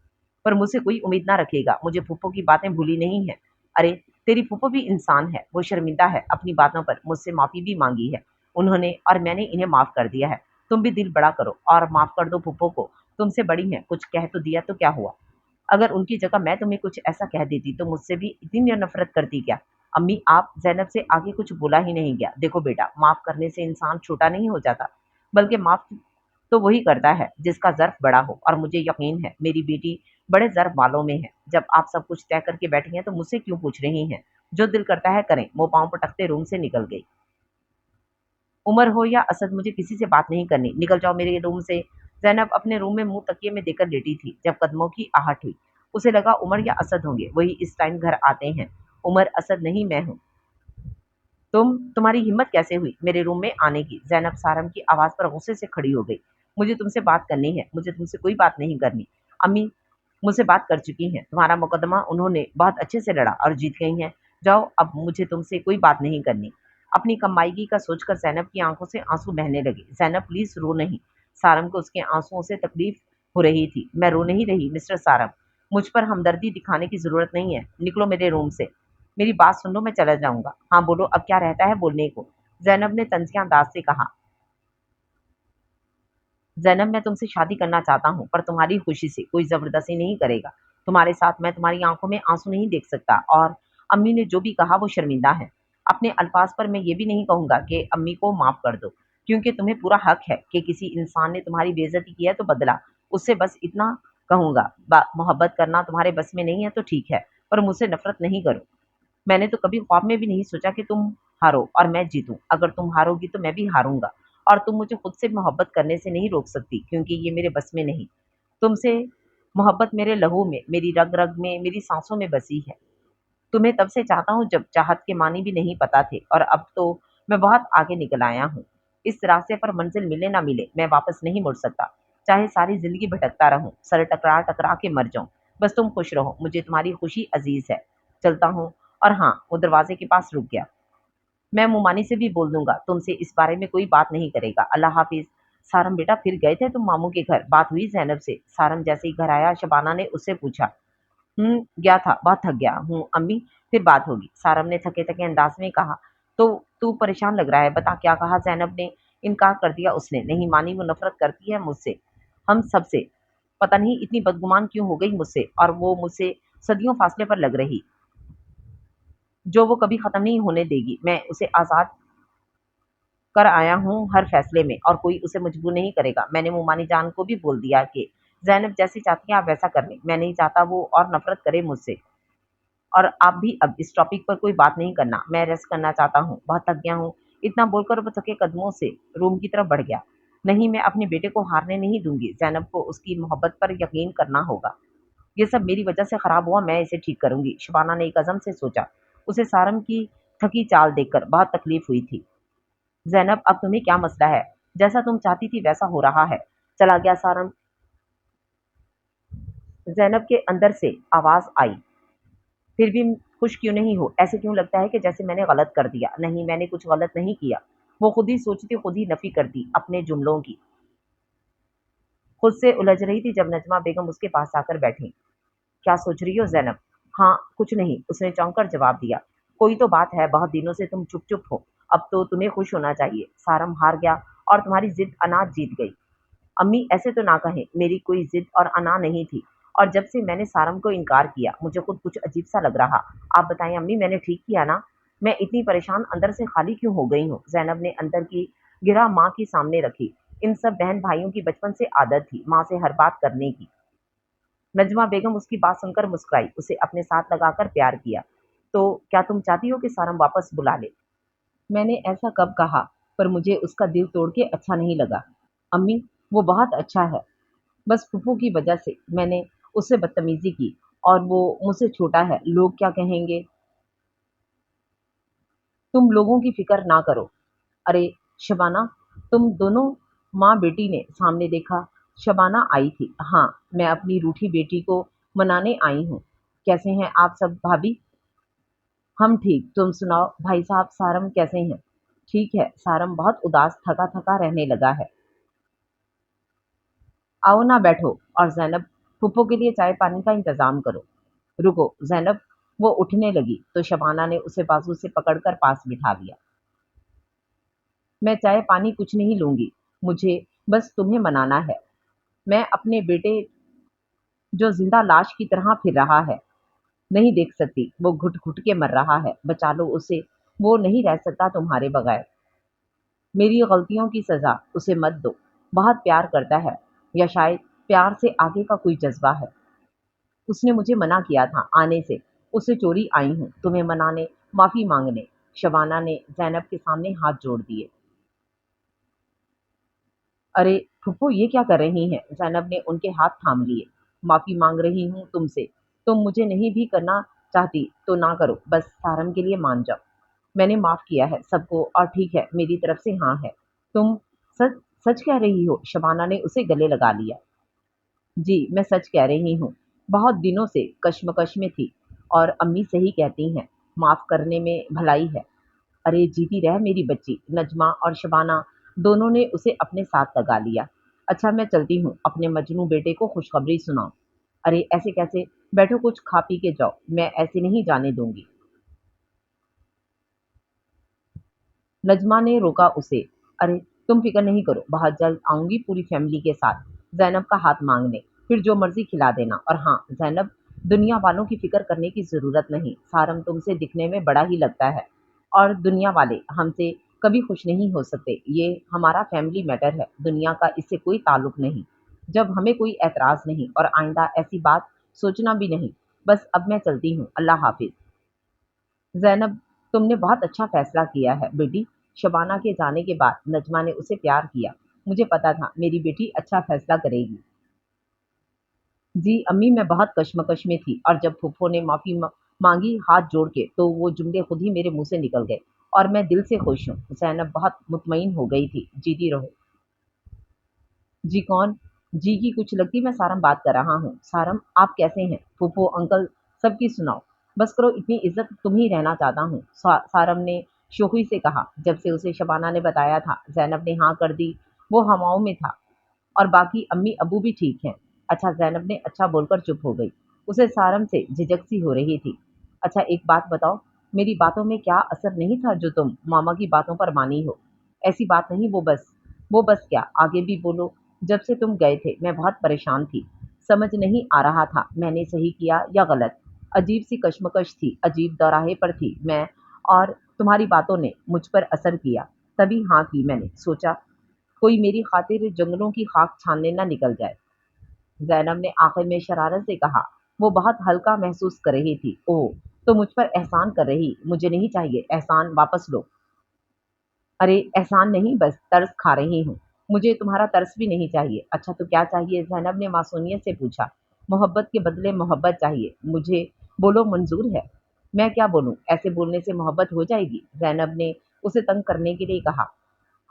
पर मुझसे कोई उम्मीद ना रखेगा, मुझे फुप्पो की बातें भूली नहीं है। अरे तेरी फुप्पो भी इंसान है, वो शर्मिंदा है अपनी बातों पर, मुझसे माफी भी मांगी है उन्होंने, और मैंने इन्हें माफ कर दिया है। तुम भी दिल बड़ा करो और माफ कर दो फुप्पो को, तुमसे बड़ी हैं, कुछ कह तो दिया तो क्या हुआ? अगर उनकी जगह मैं तुम्हें कुछ ऐसा कह देती तो मुझसे भी इतनी नफरत करती क्या? अम्मी आप ज़ैनब से आगे कुछ बोला ही नहीं गया। देखो बेटा, माफ़ करने से इंसान छोटा नहीं हो जाता, बल्कि माफ़ तो वही करता है जिसका ज़र्फ़ बड़ा हो, और मुझे यकीन है मेरी बेटी बड़े ज़र्फ बालों में हैं। जब आप सब कुछ तय करके बैठी हैं तो मुझसे क्यों पूछ रही हैं? जो दिल करता है करें। वो पाँव पटकते रूम से निकल गई। उमर हो या असद, मुझे किसी से बात नहीं करनी, निकल जाओ मेरे रूम से। ज़ैनब अपने रूम में मुँह तकिए में देकर लेटी थी। जब कदमों की आहट हुई, उसे लगा उमर या असद होंगे, वही इस टाइम घर आते हैं। उमर, असद नहीं, मैं हूँ। तुम्हारी हिम्मत कैसे हुई मेरे रूम में आने की? ज़ैनब सारम की आवाज़ पर गुस्से से खड़ी हो गई। मुझे तुमसे बात करनी है, मुझे तुमसे कोई बात नहीं करनी। अम्मी मुझसे बात कर चुकी हैं, तुम्हारा मुकदमा उन्होंने बहुत अच्छे से लड़ा और जीत गई हैं। जाओ, अब मुझे तुमसे कोई बात नहीं करनी। अपनी कमाईगी का सोचकर ज़ैनब की आंखों से आंसू बहने लगे। ज़ैनब प्लीज़ रो नहीं। सारम को उसके आंसुओं से तकलीफ हो रही थी। मैं रो नहीं रही मिस्टर सारम, मुझ पर हमदर्दी दिखाने की ज़रूरत नहीं है। निकलो मेरे रूम से। मेरी बात सुन लो, मैं चला जाऊंगा। हाँ बोलो, अब क्या रहता है बोलने को? ज़ैनब ने तंज़िया अंदाज से कहा। ज़ैनब, मैं तुमसे शादी करना चाहता हूँ, पर तुम्हारी खुशी से, कोई ज़बरदस्ती नहीं करेगा। तुम्हारे साथ मैं तुम्हारी आंखों में आंसू नहीं देख सकता, और अम्मी ने जो भी कहा वो शर्मिंदा है। अपने अल्फाज पर मैं ये भी नहीं कहूँगा कि अम्मी को माफ़ कर दो, क्योंकि तुम्हें पूरा हक है कि किसी इंसान ने तुम्हारी बेइज्जती की है तो बदला। उससे बस इतना कहूँगा, मोहब्बत करना तुम्हारे बस में नहीं है तो ठीक है, पर मुझसे नफरत नहीं करो। मैंने तो कभी ख्वाब में भी नहीं सोचा कि तुम हारो और मैं जीतूं। अगर तुम हारोगी तो मैं भी हारूंगा, और तुम मुझे खुद से मोहब्बत करने से नहीं रोक सकती, क्योंकि ये मेरे बस में नहीं। तुमसे मोहब्बत मेरे लहू में, मेरी रग रग में, मेरी सांसों में बसी है। तुम्हें तब से चाहता हूँ जब चाहत के मानी भी नहीं पता थे, और अब तो मैं बहुत आगे निकल आया हूँ। इस रास्ते पर मंजिल मिले ना मिले, मैं वापस नहीं मुड़ सकता। चाहे सारी जिंदगी भटकता रहूं, सर टकरा टकरा के मर जाऊं, बस तुम खुश रहो, मुझे तुम्हारी खुशी अजीज है। चलता हूँ। और हाँ, वो दरवाजे के पास रुक गया। मैं मुमानी से भी बोल दूंगा, तुमसे इस बारे में कोई बात नहीं करेगा। अल्लाह हाफिज। सारम बेटा, फिर गए थे तुम मामू के घर? बात हुई ज़ैनब से? सारम जैसे ही घर आया, शबाना ने उससे पूछा। गया था, बहुत थक गया हूँ अम्मी, फिर बात होगी, सारम ने थके थके अंदाज में कहा। तो तू परेशान लग रहा है, बता क्या कहा? ज़ैनब ने इनकार कर दिया उसने। नहीं मानी, वो नफरत करती है मुझसे, हम सब से। पता नहीं इतनी बदगुमान क्यों हो गई मुझसे, और वो मुझसे सदियों फासले पर लग रही, जो वो कभी खत्म नहीं होने देगी। मैं उसे आज़ाद कर आया हूँ हर फैसले में, और कोई उसे मजबूर नहीं करेगा। मैंने मुमानी जान को भी बोल दिया कि ज़ैनब जैसी चाहती है आप वैसा कर लें। मैं नहीं चाहता वो और नफरत करे मुझसे। और आप भी अब इस टॉपिक पर कोई बात नहीं करना, मैं रेस्ट करना चाहता हूँ, बहुत थक गया हूँ। इतना बोलकर वो थके कदमों से रूम की तरफ बढ़ गया। नहीं, मैं अपने बेटे को हारने नहीं दूंगी। ज़ैनब को उसकी मोहब्बत पर यकीन करना होगा। ये सब मेरी वजह से खराब हुआ, मैं इसे ठीक करूंगी, शबाना ने एक अज़म से सोचा। उसे सारम की थकी चाल देखकर बहुत तकलीफ हुई थी। ज़ैनब, अब तुम्हें क्या मसला है? जैसा तुम चाहती थी वैसा हो रहा है। चला गया सारम। ज़ैनब के अंदर से आवाज़ आई। फिर भी खुश क्यों नहीं हो? ऐसे क्यों लगता है कि जैसे मैंने गलत कर दिया? नहीं, मैंने कुछ गलत नहीं किया। वो खुद ही सोचती, खुद ही नफी करती अपने जुमलों की। खुद से उलझ रही थी जब नजमा बेगम उसके पास आकर बैठी। क्या सोच रही हो ज़ैनब? हाँ, कुछ नहीं, उसने चौंक कर जवाब दिया। कोई तो बात है, बहुत दिनों से तुम चुप चुप हो। अब तो तुम्हें खुश होना चाहिए। सारम हार गया और तुम्हारी जिद अनाज जीत गई। अम्मी ऐसे तो ना कहें, मेरी कोई जिद और अना नहीं थी, और जब से मैंने सारम को इनकार किया मुझे खुद कुछ अजीब सा लग रहा। आप बताएं अम्मी, मैंने ठीक किया ना? मैं इतनी परेशान अंदर से खाली क्यों हो गई हूँ? ज़ैनब ने अंदर की गिरा माँ की सामने रखी। इन सब बहन भाइयों की बचपन से आदत थी माँ से हर बात करने की। नजमा बेगम उसकी बात सुनकर मुस्कुराई, उसे अपने साथ लगाकर प्यार किया। तो क्या तुम चाहती हो कि सारम वापस बुला ले? मैंने ऐसा कब कहा? पर मुझे उसका दिल तोड़ के अच्छा नहीं लगा। अम्मी, वो बहुत अच्छा है, बस फूफू की वजह से मैंने उससे बदतमीजी की, और वो मुझसे छोटा है, लोग क्या कहेंगे? तुम लोगों की फिक्र ना करो। अरे शबाना, तुम दोनों माँ बेटी ने सामने देखा। शबाना आई थी। हाँ, मैं अपनी रूठी बेटी को मनाने आई हूँ। कैसे हैं आप सब भाभी? हम ठीक, तुम सुनाओ भाई साहब, सारम कैसे हैं? ठीक है, सारम बहुत उदास थका थका रहने लगा है। आओ ना बैठो, और ज़ैनब फूफो के लिए चाय पानी का इंतज़ाम करो। रुको ज़ैनब, वो उठने लगी तो शबाना ने उसे बाजू से पकड़कर पास बिठा लिया। मैं चाय पानी कुछ नहीं लूँगी, मुझे बस तुम्हें मनाना है। मैं अपने बेटे, जो ज़िंदा लाश की तरह फिर रहा है, नहीं देख सकती। वो घुट-घुट के मर रहा है, बचा लो उसे, वो नहीं रह सकता तुम्हारे बगैर। मेरी गलतियों की सज़ा उसे मत दो। बहुत प्यार करता है, या शायद प्यार से आगे का कोई जज़्बा है। उसने मुझे मना किया था आने से, उससे चोरी आई हूँ तुम्हें मनाने, माफी मांगने। शबाना ने जैनब के सामने हाथ जोड़ दिए। अरे फुप्पो, ये क्या कर रही हैं? जैनब ने उनके हाथ थाम लिए। माफी मांग रही हूँ तुमसे। तुम मुझे नहीं भी करना चाहती तो ना करो, बस सारम के लिए मान जाओ। मैंने माफ किया है सबको, और ठीक है, मेरी तरफ से हाँ है। तुम सच सच कह रही हो? शबाना ने उसे गले लगा लिया। जी, मैं सच कह रही हूँ। बहुत दिनों से कश्मकश में थी, और अम्मी सही कहती हैं, माफ करने में भलाई है। अरे जीती रह मेरी बच्ची। नजमा और शबाना दोनों ने उसे अपने साथ लगा लिया। अच्छा, मैं चलती हूँ, अपने मजनू बेटे को खुशखबरी सुनाओ। अरे ऐसे कैसे? बैठो, कुछ खा पी के जाओ, मैं ऐसे नहीं जाने दूंगी। नजमा ने रोका उसे। अरे तुम फिक्र नहीं करो, बहुत जल्द आऊंगी पूरी फैमिली के साथ, जैनब का हाथ मांगने, फिर जो मर्जी खिला देना। और हाँ जैनब, दुनिया वालों की फिक्र करने की जरूरत नहीं। सारम तुमसे दिखने में बड़ा ही लगता है, और दुनिया वाले हमसे कभी खुश नहीं हो सकते। ये हमारा फैमिली मैटर है, दुनिया का इससे कोई ताल्लुक नहीं। जब हमें कोई एतराज नहीं, और आइंदा ऐसी बात सोचना भी नहीं। बस अब मैं चलती हूँ, अल्लाह हाफिज। ज़ैनब, तुमने बहुत अच्छा फैसला किया है बेटी। शबाना के जाने के बाद नजमा ने उसे प्यार किया। मुझे पता था मेरी बेटी अच्छा फैसला करेगी। जी अम्मी, मैं बहुत कश्मकश में थी, और जब फूफो ने माफ़ी मांगी हाथ जोड़ के, तो वो जुमले खुद ही मेरे मुंह से निकल गए, और मैं दिल से खुश हूँ। ज़ैनब बहुत मुतमईन हो गई थी। जीती रहो। जी कौन? जी की कुछ लगती, मैं सारम बात कर रहा हूँ। सारम, आप कैसे हैं? फूफो, अंकल, सबकी सुनाओ। बस करो, इतनी इज्जत तुम ही रहना चाहता हूँ। सारम ने शोखी से कहा। जब से उसे शबाना ने बताया था, जैनब ने हाँ कर दी। वो हवाओं में था, और बाकी अम्मी अबू भी ठीक हैं। अच्छा, जैनब ने अच्छा बोलकर चुप हो गई। उसे सारम से झिझक सी हो रही थी। अच्छा एक बात बताओ, मेरी बातों में क्या असर नहीं था जो तुम मामा की बातों पर मानी हो? ऐसी बात नहीं, वो बस क्या, आगे भी बोलो। जब से तुम गए थे मैं बहुत परेशान थी। समझ नहीं आ रहा था मैंने सही किया या गलत। अजीब सी कश्मकश थी, अजीब दौराहे पर थी मैं, और तुम्हारी बातों ने मुझ पर असर किया। तभी हाँ की मैंने, सोचा कोई मेरी खातिर जंगलों की खाक छानने न निकल जाए। ज़ैनब ने आखिर में शरारत से कहा। वो बहुत हल्का महसूस कर रही थी। ओह, तो मुझ पर एहसान कर रही? मुझे नहीं चाहिए एहसान, वापस लो। अरे एहसान नहीं, बस तरस खा रही हूँ। मुझे तुम्हारा तरस भी नहीं चाहिए। अच्छा तो क्या चाहिए? ज़ैनब ने मासूमियत से पूछा। मोहब्बत के बदले मोहब्बत चाहिए मुझे। बोलो, मंजूर है। मैं क्या बोलूँ? ऐसे बोलने से मोहब्बत हो जाएगी? ज़ैनब ने उसे तंग करने के लिए कहा।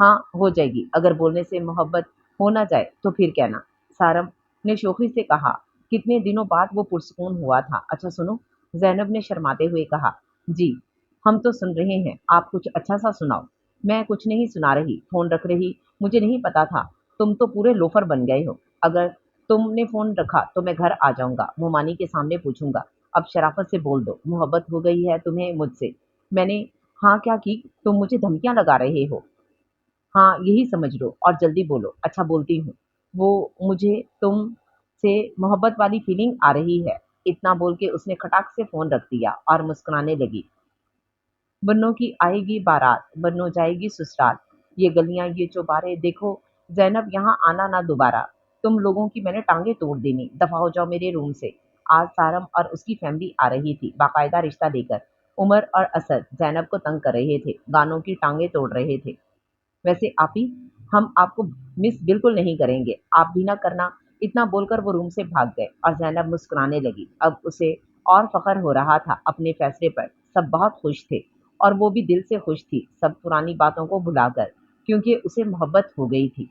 हाँ हो जाएगी, अगर बोलने से मोहब्बत हो ना जाए तो फिर कहना। सारम ने शोखी से कहा। कितने दिनों बाद वो पुरसकून हुआ था। अच्छा सुनो, ज़ैनब ने शर्माते हुए कहा। जी, हम तो सुन रहे हैं, आप कुछ अच्छा सा सुनाओ। मैं कुछ नहीं सुना रही, फ़ोन रख रही। मुझे नहीं पता था, तुम तो पूरे लोफर बन गए हो। अगर तुमने फ़ोन रखा तो मैं घर आ जाऊँगा, मुमानी के सामने पूछूँगा। अब शराफ़त से बोल दो, मोहब्बत हो गई है तुम्हें मुझसे? मैंने हाँ क्या की? तुम मुझे धमकियाँ लगा रहे हो? हाँ, यही समझ लो, और जल्दी बोलो। अच्छा बोलती हूँ। वो मुझे तुम से मोहब्बत वाली फीलिंग आ रही है। इतना बोल के उसने खटाक से फ़ोन रख दिया और मुस्कुराने लगी। बन्नों की आएगी बारात, बन्नों जाएगी ससुराल। ये गलियाँ ये चौबारे देखो, ज़ैनब यहाँ आना ना दोबारा। तुम लोगों की मैंने टाँगें तोड़ देनी, दफ़ा हो जाओ मेरे रूम से। आज सारम और उसकी फैमिली आ रही थी, बाकायदा रिश्ता लेकर। उमर और असद ज़ैनब को तंग कर रहे थे, गानों की टाँगें तोड़ रहे थे। वैसे आपी, हम आपको मिस बिल्कुल नहीं करेंगे, आप भी ना करना। इतना बोलकर वो रूम से भाग गए, और ज़ैनब मुस्कुराने लगी। अब उसे और फ़ख्र हो रहा था अपने फैसले पर। सब बहुत खुश थे, और वो भी दिल से खुश थी, सब पुरानी बातों को भुलाकर, क्योंकि उसे मोहब्बत हो गई थी।